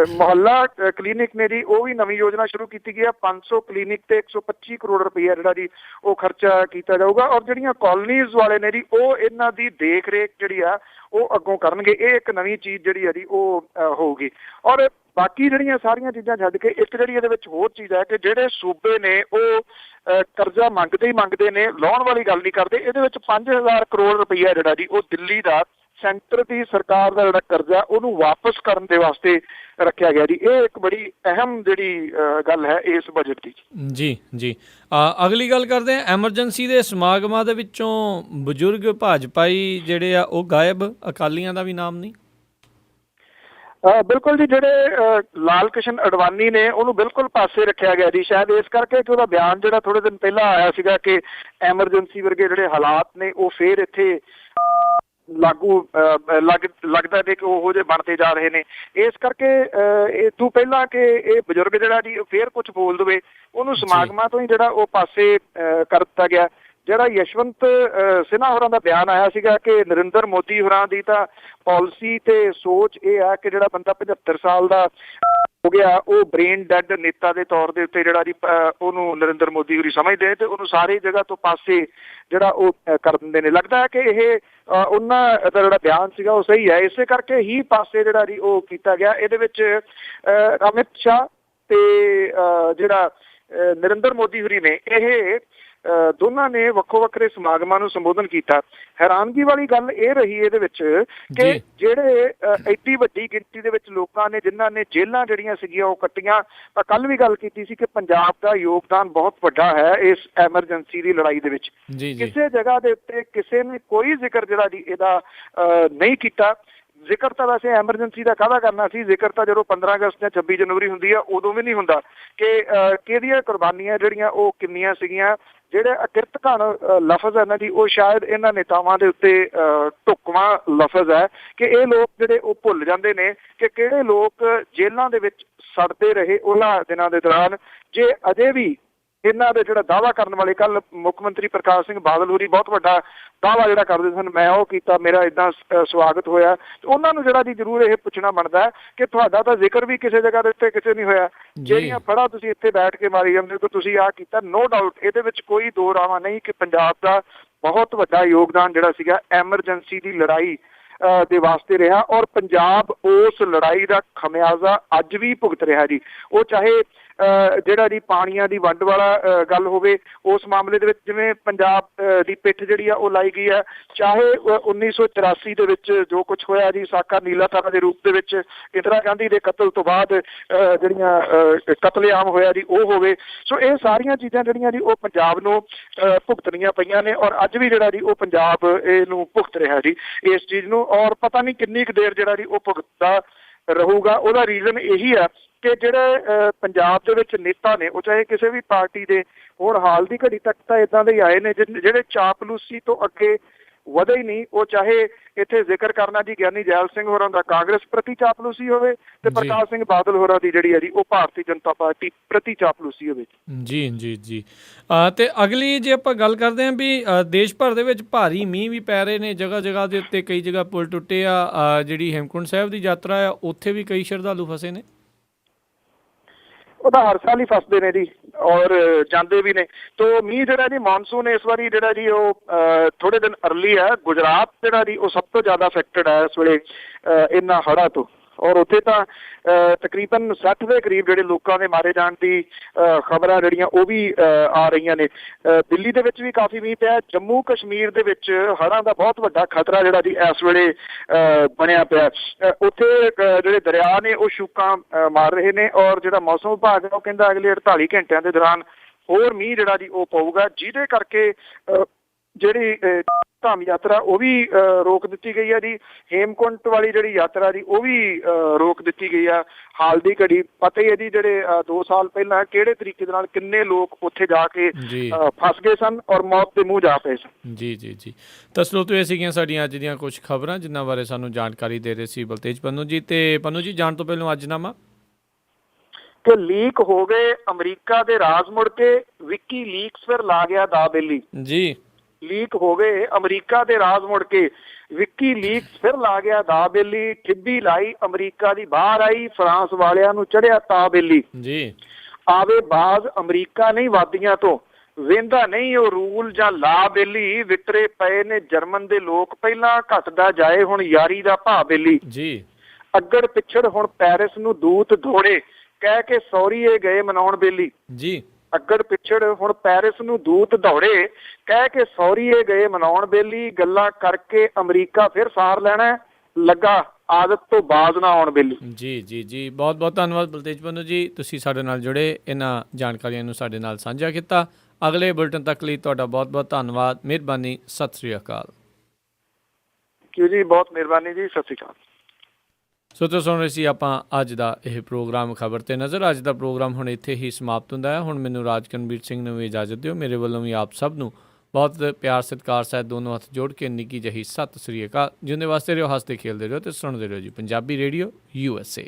ਮੁਹੱਲਾ ਕਲੀਨਿਕ ਨੇ ਜੀ ਉਹ ਵੀ ਨਵੀਂ ਯੋਜਨਾ ਸ਼ੁਰੂ ਕੀਤੀ ਗਈ ਹੈ। 500 ਕਲੀਨਿਕ ਤੇ 125 ਕਰੋੜ ਰੁਪਈਆ ਜਿਹੜਾ ਜੀ ਉਹ ਖਰਚਾ ਕੀਤਾ ਜਾਊਗਾ। ਔਰ ਜਿਹੜੀਆਂ ਕਾਲੋਨੀਜ਼ ਵਾਲੇ ਨੇ ਜੀ ਉਹ ਇਹਨਾਂ ਦੀ ਦੇਖ ਰੇਖ ਜਿਹੜੀ ਆ ਉਹ ਅੱਗੋਂ ਕਰਨਗੇ। ਇਹ ਇੱਕ ਨਵੀਂ ਚੀਜ਼ ਜਿਹੜੀ ਆ ਜੀ ਉਹ ਹੋਊਗੀ। ਔਰ ਬਾਕੀ ਜਿਹੜੀਆਂ ਸਾਰੀਆਂ ਚੀਜ਼ਾਂ ਛੱਡ ਕੇ ਇੱਕ ਜਿਹੜੀ ਇਹਦੇ ਵਿੱਚ ਹੋਰ ਚੀਜ਼ ਹੈ ਕਿ ਜਿਹੜੇ ਸੂਬੇ ਨੇ ਉਹ ਕਰਜ਼ਾ ਮੰਗਦੇ ਹੀ ਮੰਗਦੇ ਨੇ, ਲਾਉਣ ਵਾਲੀ ਗੱਲ ਨਹੀਂ ਕਰਦੇ। ਇਹਦੇ ਵਿੱਚ 5,000 ਕਰੋੜ ਰੁਪਈਆ ਜਿਹੜਾ ਜੀ ਉਹ ਦਿੱਲੀ ਦਾ ਸੈਂਟਰ ਦੀ ਸਰਕਾਰ ਦਾ ਜਿਹੜਾ ਕਰਜ਼ਾ ਉਹਨੂੰ ਵਾਪਸ ਕਰਨ ਦੇ ਵਾਸਤੇ ਰੱਖਿਆ ਗਿਆ ਜੀ। ਇਹ ਇੱਕ ਬੜੀ ਅਹਿਮ ਜਿਹੜੀ ਗੱਲ ਹੈ ਇਸ ਬਜਟ ਦੀ। ਜੀ ਅਗਲੀ ਗੱਲ ਕਰਦੇ ਹਾਂ, ਐਮਰਜੈਂਸੀ ਦੇ ਸਮਾਗਮਾਂ ਦੇ ਵਿੱਚੋਂ ਬਜ਼ੁਰਗ ਭਾਜਪਾਈ ਜਿਹੜੇ ਆ ਉਹ ਗਾਇਬ, ਅਕਾਲੀਆਂ ਦਾ ਵੀ ਨਾਮ ਨਹੀਂ। ਬਿਲਕੁਲ ਜੀ, ਜਿਹੜੇ ਲਾਲ ਕ੍ਰਿਸ਼ਨ ਅਡਵਾਨੀ ਨੇ ਉਹਨੂੰ ਬਿਲਕੁਲ ਪਾਸੇ ਰੱਖਿਆ ਗਿਆ ਜੀ, ਸ਼ਾਇਦ ਇਸ ਕਰਕੇ ਕਿ ਉਹਦਾ ਬਿਆਨ ਜਿਹੜਾ ਥੋੜੇ ਦਿਨ ਪਹਿਲਾਂ ਆਇਆ ਸੀਗਾ ਕਿ ਐਮਰਜੈਂਸੀ ਵਰਗੇ ਜਿਹੜੇ ਹਾਲਾਤ ਨੇ ਉਹ ਫੇਰ ਇੱਥੇ ਲਾਗੂ ਲੱਗਦਾ ਕਿ ਉਹੋ ਜਿਹੇ ਬਣਦੇ ਜਾ ਰਹੇ ਨੇ। ਇਸ ਕਰਕੇ ਇਹ ਤੋਂ ਪਹਿਲਾਂ ਕਿ ਇਹ ਬਜ਼ੁਰਗ ਜਿਹੜਾ ਜੀ ਫੇਰ ਕੁਝ ਬੋਲ ਦੇਵੇ, ਉਹਨੂੰ ਸਮਾਗਮਾਂ ਤੋਂ ਹੀ ਜਿਹੜਾ ਉਹ ਪਾਸੇ ਕਰ ਦਿੱਤਾ ਗਿਆ। ਜਿਹੜਾ ਯਸ਼ਵੰਤ ਸਿਨਹਾ ਹੋਰਾਂ ਦਾ ਬਿਆਨ ਆਇਆ ਸੀਗਾ ਕਿ ਨਰਿੰਦਰ ਮੋਦੀ ਹੋਰਾਂ ਦੀ ਤਾਂ ਪਾਲਿਸੀ ਤੇ ਸੋਚ ਇਹ ਆ ਕਿ ਜਿਹੜਾ ਬੰਦਾ 75 ਸਾਲ ਦਾ ਹੋ ਗਿਆ ਉਹ ਬ੍ਰੇਨ ਡੈਡ ਨੇਤਾ ਦੇ ਤੌਰ ਦੇ ਉੱਤੇ ਜਿਹੜਾ ਜੀ ਉਹਨੂੰ ਨਰਿੰਦਰ ਮੋਦੀ ਹੋਰੀ ਸਮਝਦੇ ਤੇ ਉਹਨੂੰ ਸਾਰੀ ਜਗ੍ਹਾ ਤੋਂ ਪਾਸੇ ਜਿਹੜਾ ਉਹ ਕਰ ਦਿੰਦੇ ਨੇ। ਲੱਗਦਾ ਹੈ ਕਿ ਇਹ ਉਹਨਾਂ ਦਾ ਜਿਹੜਾ ਬਿਆਨ ਸੀਗਾ ਉਹ ਸਹੀ ਹੈ, ਇਸੇ ਕਰਕੇ ਹੀ ਪਾਸੇ ਜਿਹੜਾ ਜੀ ਉਹ ਕੀਤਾ ਗਿਆ। ਇਹਦੇ ਵਿੱਚ ਅਮਿਤ ਸ਼ਾਹ ਤੇ ਜਿਹੜਾ ਨਰਿੰਦਰ ਮੋਦੀ ਹੋਰੀ ਨੇ ਇਹ ਦੋਨਾਂ ਨੇ ਵੱਖੋ ਵੱਖਰੇ ਸਮਾਗਮਾਂ ਨੂੰ ਸੰਬੋਧਨ ਕੀਤਾ। ਹੈਰਾਨਗੀ ਵਾਲੀ ਗੱਲ ਇਹ ਰਹੀ ਇਹਦੇ ਵਿੱਚ ਕਿ ਜਿਹੜੇ ਐਡੀ ਵੱਡੀ ਗਿਣਤੀ ਦੇ ਵਿੱਚ ਲੋਕਾਂ ਨੇ ਜਿਨ੍ਹਾਂ ਨੇ ਜੇਲ੍ਹਾਂ ਜਿਹੜੀਆਂ ਸੀਗੀਆਂ ਉਹ ਕੱਟੀਆਂ, ਤਾਂ ਕੱਲ ਵੀ ਗੱਲ ਕੀਤੀ ਸੀ ਕਿ ਪੰਜਾਬ ਦਾ ਯੋਗਦਾਨ ਬਹੁਤ ਵੱਡਾ ਹੈ ਇਸ ਐਮਰਜੈਂਸੀ ਦੀ ਲੜਾਈ ਦੇ ਵਿੱਚ। ਕਿਸੇ ਜਗ੍ਹਾ ਦੇ ਉੱਤੇ ਕਿਸੇ ਨੇ ਕੋਈ ਜ਼ਿਕਰ ਜਿਹੜਾ ਜੀ ਇਹਦਾ ਨਹੀਂ ਕੀਤਾ। ਜ਼ਿਕਰ ਤਾਂ ਵੈਸੇ ਐਮਰਜੈਂਸੀ ਦਾ ਕਾਹਦਾ ਕਰਨਾ ਸੀ, ਜ਼ਿਕਰ ਤਾਂ ਜਦੋਂ 15 ਅਗਸਤ ਜਾਂ 26 ਜਨਵਰੀ ਹੁੰਦੀ ਆ ਉਦੋਂ ਵੀ ਨਹੀਂ ਹੁੰਦਾ ਕਿ ਕਿਹਦੀਆਂ ਕੁਰਬਾਨੀਆਂ ਜਿਹੜੀਆਂ ਉਹ ਕਿੰਨੀਆਂ ਸੀਗੀਆਂ। ਜਿਹੜੇ ਅਕਿਰਤ ਘਣ ਲਫ਼ਜ਼ ਹੈ ਨਾ ਜੀ ਉਹ ਸ਼ਾਇਦ ਇਹਨਾਂ ਨੇਤਾਵਾਂ ਦੇ ਉੱਤੇ ਢੁੱਕਵਾਂ ਲਫ਼ਜ਼ ਹੈ ਕਿ ਇਹ ਲੋਕ ਜਿਹੜੇ ਉਹ ਭੁੱਲ ਜਾਂਦੇ ਨੇ ਕਿ ਕਿਹੜੇ ਲੋਕ ਜੇਲ੍ਹਾਂ ਦੇ ਵਿੱਚ ਸੜਦੇ ਰਹੇ ਉਹਨਾਂ ਦਿਨਾਂ ਦੇ ਦੌਰਾਨ। ਜੇ ਅਜੇ ਵੀ ਇਹਨਾਂ ਦੇ ਜਿਹੜਾ ਦਾਅਵਾ ਕਰਨ ਵਾਲੇ, ਕੱਲ ਮੁੱਖ ਮੰਤਰੀ ਪ੍ਰਕਾਸ਼ ਸਿੰਘ ਬਾਦਲ ਹੋਰੀ ਬਹੁਤ ਵੱਡਾ ਦਾਅਵਾ ਜਿਹੜਾ ਕਰਦੇ ਸਨ, ਮੈਂ ਉਹ ਕੀਤਾ, ਮੇਰਾ ਇੱਦਾਂ ਸਵਾਗਤ ਹੋਇਆ, ਉਹਨਾਂ ਨੂੰ ਜਿਹੜਾ ਜੀ ਜ਼ਰੂਰ ਇਹ ਪੁੱਛਣਾ ਬਣਦਾ ਹੈ ਕਿ ਤੁਹਾਡਾ ਤਾਂ ਜ਼ਿਕਰ ਵੀ ਕਿਸੇ ਜਗ੍ਹਾ ਦੇ ਉੱਤੇ ਕਿਸੇ ਨਹੀਂ ਹੋਇਆ। ਜਿਹੜੀਆਂ ਫੜਾ ਤੁਸੀਂ ਇੱਥੇ ਬੈਠ ਕੇ ਮਾਰੀ ਜਾਂਦੇ ਹੋ ਕਿ ਤੁਸੀਂ ਆਹ ਕੀਤਾ, ਨੋ ਡਾਊਟ ਇਹਦੇ ਵਿੱਚ ਕੋਈ ਦੋ ਰਾਵਾਂ ਨਹੀਂ ਕਿ ਪੰਜਾਬ ਦਾ ਬਹੁਤ ਵੱਡਾ ਯੋਗਦਾਨ ਜਿਹੜਾ ਸੀਗਾ ਐਮਰਜੈਂਸੀ ਦੀ ਲੜਾਈ ਦੇ ਵਾਸਤੇ ਰਿਹਾ। ਔਰ ਪੰਜਾਬ ਉਸ ਲੜਾਈ ਦਾ ਖਮਿਆਜ਼ਾ ਅੱਜ ਵੀ ਭੁਗਤ ਰਿਹਾ ਜੀ। ਉਹ ਚਾਹੇ ਜਿਹੜਾ ਜੀ ਪਾਣੀਆਂ ਦੀ ਵੰਡ ਵਾਲਾ ਗੱਲ ਹੋਵੇ, ਉਸ ਮਾਮਲੇ ਦੇ ਵਿੱਚ ਜਿਵੇਂ ਪੰਜਾਬ ਦੀ ਪਿੱਠ ਜਿਹੜੀ ਆ ਉਹ ਲਾਈ ਗਈ ਹੈ, ਚਾਹੇ 1984 ਦੇ ਵਿੱਚ ਜੋ ਕੁਛ ਹੋਇਆ ਜੀ ਸਾਕਾ ਨੀਲਾਤਾਰਾ ਦੇ ਰੂਪ ਦੇ ਵਿੱਚ ਇੰਦਰਾ ਗਾਂਧੀ ਦੇ ਕਤਲ ਤੋਂ ਬਾਅਦ ਜਿਹੜੀਆਂ ਕਤਲੇਆਮ ਹੋਇਆ ਜੀ ਉਹ ਹੋਵੇ। ਸੋ ਇਹ ਸਾਰੀਆਂ ਚੀਜ਼ਾਂ ਜਿਹੜੀਆਂ ਜੀ ਉਹ ਪੰਜਾਬ ਨੂੰ ਭੁਗਤਣੀਆਂ ਪਈਆਂ ਨੇ ਔਰ ਅੱਜ ਵੀ ਜਿਹੜਾ ਜੀ ਉਹ ਪੰਜਾਬ ਇਹਨੂੰ ਭੁਗਤ ਰਿਹਾ ਜੀ ਇਸ ਚੀਜ਼ ਨੂੰ। ਔਰ ਪਤਾ ਨਹੀਂ ਕਿੰਨੀ ਕੁ ਦੇਰ ਜਿਹੜਾ ਜੀ ਉਹ ਭੁਗਤਦਾ ਰਹੂਗਾ। ਉਹਦਾ ਰੀਜ਼ਨ ਇਹੀ ਆ ਕਿ ਜਿਹੜੇ ਪੰਜਾਬ ਦੇ ਵਿੱਚ ਨੇਤਾ ਨੇ, ਉਹ ਚਾਹੇ ਕਿਸੇ ਵੀ ਪਾਰਟੀ ਦੇ ਹੁਣ, ਹਾਲ ਦੀ ਘੜੀ ਤੱਕ ਤਾਂ ਇਦਾਂ ਦੇ ਹੀ ਆਏ ਨੇ ਜਿਹੜੇ ਚਾਪਲੂਸੀ ਤੋਂ ਅੱਗੇ ਵਧੇ ਹੀ ਨਹੀਂ। ਉਹ ਚਾਹੇ ਇੱਥੇ ਜ਼ਿਕਰ ਕਰਨਾ ਜੀ ਗਿਆਨੀ ਜੈਲ ਸਿੰਘ ਹੋਰਾਂ ਦਾ ਕਾਂਗਰਸ ਪ੍ਰਤੀ ਚਾਪਲੂਸੀ ਹੋਵੇ, ਤੇ ਪ੍ਰਕਾਸ਼ ਸਿੰਘ ਬਾਦਲ ਹੋਰਾਂ ਦੀ ਜਿਹੜੀ ਹੈ ਜੀ ਉਹ ਭਾਰਤੀ ਜਨਤਾ ਪਾਰਟੀ ਪ੍ਰਤੀ ਚਾਪਲੂਸੀ ਹੋਵੇ। ਜੀ ਜੀ ਜੀ। ਤੇ ਅਗਲੀ ਜੇ ਆਪਾਂ ਗੱਲ ਕਰਦੇ ਹਾਂ ਵੀ ਦੇਸ਼ ਭਰ ਦੇ ਵਿੱਚ ਭਾਰੀ ਮੀਂਹ ਵੀ ਪੈ ਰਹੇ ਨੇ, ਜਗ੍ਹਾ ਜਗ੍ਹਾ ਦੇ ਉੱਤੇ ਕਈ ਜਗ੍ਹਾ ਪੁਲ ਟੁੱਟੇ ਆ। ਜਿਹੜੀ ਹੇਮਕੁੰਟ ਸਾਹਿਬ ਦੀ ਯਾਤਰਾ ਆ ਉੱਥੇ ਵੀ ਕਈ ਸ਼ਰਧਾਲੂ ਫਸੇ ਨੇ। ਉਹ ਤਾਂ ਹਰ ਸਾਲ ਹੀ ਫਸਦੇ ਨੇ ਜੀ, ਔਰ ਜਾਂਦੇ ਵੀ ਨੇ। ਤੋ ਮੀਂਹ ਜਿਹੜਾ ਜੀ ਮਾਨਸੂਨ ਇਸ ਵਾਰੀ ਜਿਹੜਾ ਜੀ ਉਹ ਥੋੜੇ ਦਿਨ ਅਰਲੀ ਹੈ। ਗੁਜਰਾਤ ਜਿਹੜਾ ਜੀ ਉਹ ਸਭ ਤੋਂ ਜ਼ਿਆਦਾ ਅਫੈਕਟਡ ਹੈ ਇਸ ਵੇਲੇ ਇਹਨਾਂ ਹੜ੍ਹਾਂ ਤੋਂ, ਔਰ ਉੱਥੇ ਤਾਂ ਤਕਰੀਬਨ 60 ਦੇ ਕਰੀਬ ਜਿਹੜੇ ਲੋਕਾਂ ਦੇ ਮਾਰੇ ਜਾਣ ਦੀ ਖਬਰਾਂ ਜਿਹੜੀਆਂ ਉਹ ਵੀ ਆ ਰਹੀਆਂ ਨੇ। ਦਿੱਲੀ ਦੇ ਵਿੱਚ ਵੀ ਕਾਫੀ ਮੀਂਹ ਪਿਆ। ਜੰਮੂ ਕਸ਼ਮੀਰ ਦੇ ਵਿੱਚ ਹੜ੍ਹਾਂ ਦਾ ਬਹੁਤ ਵੱਡਾ ਖਤਰਾ ਜਿਹੜਾ ਜੀ ਇਸ ਵੇਲੇ ਬਣਿਆ ਪਿਆ। ਉੱਥੇ ਜਿਹੜੇ ਦਰਿਆ ਨੇ ਉਹ ਛੂਕਾਂ ਮਾਰ ਰਹੇ ਨੇ, ਔਰ ਜਿਹੜਾ ਮੌਸਮ ਵਿਭਾਗ ਹੈ ਉਹ ਕਹਿੰਦਾ ਅਗਲੇ 48 ਘੰਟਿਆਂ ਦੇ ਦੌਰਾਨ ਹੋਰ ਮੀਂਹ ਜਿਹੜਾ ਜੀ ਉਹ ਪਊਗਾ, ਜਿਹਦੇ ਕਰਕੇ ਜਿਹੜੀ ਧਾਮ ਯਾਤਰਾ ਉਹ ਵੀ ਰੋਕ ਦਿੱਤੀ ਗਈ ਹੈ ਜੀ। ਹੇਮਕੁੰਟ ਵਾਲੀ ਜਿਹੜੀ ਯਾਤਰਾ ਜੀ ਉਹ ਵੀ ਰੋਕ ਦਿੱਤੀ ਗਈ ਆ ਹਾਲ ਦੀ ਘੜੀ। ਪਤਾ ਹੀ ਹੈ ਜੀ ਜਿਹੜੇ 2 ਸਾਲ ਪਹਿਲਾਂ ਕਿਹੜੇ ਤਰੀਕੇ ਦੇ ਨਾਲ ਕਿੰਨੇ ਲੋਕ ਉੱਥੇ ਜਾ ਕੇ ਫਸ ਗਏ ਸਨ ਔਰ ਮੌਤ ਦੇ ਮੂੰਹ ਜਾ ਪਏ ਸਨ। ਜੀ ਜੀ ਜੀ। ਤਾਂ ਸਰੋਤਿਓ, ਇਹ ਸੀਗੀਆਂ ਸਾਡੀਆਂ ਅੱਜ ਦੀਆਂ ਕੁਝ ਖਬਰਾਂ ਜਿਨ੍ਹਾਂ ਬਾਰੇ ਸਾਨੂੰ ਜਾਣਕਾਰੀ ਦੇ ਰਹੇ ਸੀ ਬਲਤੇਜ ਪੰਨੂ ਜੀ। ਤੇ ਪੰਨੂ ਜੀ, ਜਾਣ ਤੋਂ ਪਹਿਲਾਂ ਅੱਜਨਾਮਾ ਕਿ ਲੀਕ ਹੋ ਗਏ ਅਮਰੀਕਾ ਦੇ ਰਾਜ਼ ਮੁੜ ਕੇ, ਵਿਕੀ ਲੀਕਸ ਫਿਰ ਲਾ ਗਿਆ ਦਾ ਬੇਲੀ ਜੀ। ਲੀਕ ਹੋ ਗਏ ਅਮਰੀਕਾ ਦੇ ਰਾਜ਼ ਮੁੜ ਕੇ, ਵਿਕੀ ਲੀਕਸ ਫਿਰ ਲਾ ਗਿਆ ਦਾ ਬੇਲੀ, ਠਿੱਬੀ ਲਾਈ ਅਮਰੀਕਾ ਦੀ ਬਾਹਰ ਆਈ, ਫਰਾਂਸ ਵਾਲਿਆਂ ਨੂੰ ਚੜਿਆ ਤਾ ਬੇਲੀ ਜੀ। ਆਵੇ ਬਾਜ਼ ਅਮਰੀਕਾ ਨਹੀਂ ਵਾਦੀਆਂ ਤੋਂ, ਵੇਂਦਾ ਨਹੀਂ ਉਹ ਰੂਲ ਜਾਂ ਲਾ ਬੇਲੀ, ਵਿਤਰੇ ਪਏ ਨੇ ਜਰਮਨ ਦੇ ਲੋਕ, ਪਹਿਲਾਂ ਘਟਦਾ ਜਾਏ ਹੁਣ ਯਾਰੀ ਦਾ ਭਾ ਬੇਲੀ ਜੀ। ਅੱਗੜ ਪਿੱਛੜ ਹੁਣ ਪੈਰਿਸ ਨੂੰ ਦੂਤ ਦੌੜੇ, ਕਹਿ ਕੇ ਸੌਰੀਏ ਗਏ ਮਨਾਉਣ ਬੇਲੀ ਜੀ। ਅੱਗੜ ਪਿੱਛੜ ਹੁਣ ਪੈਰਿਸ ਨੂੰ ਦੂਤ ਦੌੜੇ, ਕਹਿ ਕੇ ਸੌਰੀਏ ਗਏ ਮਨਾਉਣ ਬੇਲੀ, ਗੱਲਾਂ ਕਰਕੇ ਅਮਰੀਕਾ ਫਿਰ ਸਾਰ ਲੈਣਾ, ਲੱਗਾ ਆਦਤ ਤੋਂ ਬਾਜ਼ ਨਾ ਆਉਣ ਬੇਲੀ। ਜੀ ਜੀ ਜੀ। ਬਹੁਤ ਬਹੁਤ ਧੰਨਵਾਦ ਬਲਤੇਜ ਪੰਨੂ ਜੀ, ਤੁਸੀਂ ਸਾਡੇ ਨਾਲ ਜੁੜੇ, ਇਹਨਾਂ ਜਾਣਕਾਰੀਆਂ ਨੂੰ ਸਾਡੇ ਨਾਲ ਸਾਂਝਾ ਕੀਤਾ। ਅਗਲੇ ਬੁਲਟਨ ਤੱਕ ਲਈ ਤੁਹਾਡਾ ਬਹੁਤ ਬਹੁਤ ਧੰਨਵਾਦ, ਮਿਹਰਬਾਨੀ, ਸਤਿ ਸ੍ਰੀ ਅਕਾਲ। ਜੀ ਬਹੁਤ ਮਿਹਰਬਾਨੀ ਜੀ, ਸਤਿ ਸ੍ਰੀ ਅਕਾਲ। ਸੋ ਤੁਸੀਂ ਸੁਣ ਰਹੇ ਸੀ ਆਪਾਂ ਅੱਜ ਦਾ ਇਹ ਪ੍ਰੋਗਰਾਮ ਖਬਰ ਤੇ ਨਜ਼ਰ। ਅੱਜ ਦਾ ਪ੍ਰੋਗਰਾਮ ਹੁਣ ਇੱਥੇ ਹੀ ਸਮਾਪਤ ਹੁੰਦਾ ਹੈ। ਹੁਣ ਮੈਨੂੰ ਰਾਜਕਨਵੀਰ ਸਿੰਘ ਨੂੰ ਵੀ ਇਜਾਜ਼ਤ ਦਿਓ। ਮੇਰੇ ਵੱਲੋਂ ਵੀ ਆਪ ਸਭ ਨੂੰ ਬਹੁਤ ਪਿਆਰ ਸਤਿਕਾਰ ਸਹਿਤ ਦੋਨੋਂ ਹੱਥ ਜੋੜ ਕੇ ਨਿੱਕੀ ਜਿਹੀ ਸਤਿ ਸ੍ਰੀ ਅਕਾਲ। ਜਿਉਂਦੇ ਵਾਸਤੇ ਰਹੋ, ਹੱਸਦੇ ਖੇਲਦੇ ਰਹੋ ਤੇ ਸੁਣਦੇ ਰਹੋ ਜੀ ਪੰਜਾਬੀ ਰੇਡੀਓ USA।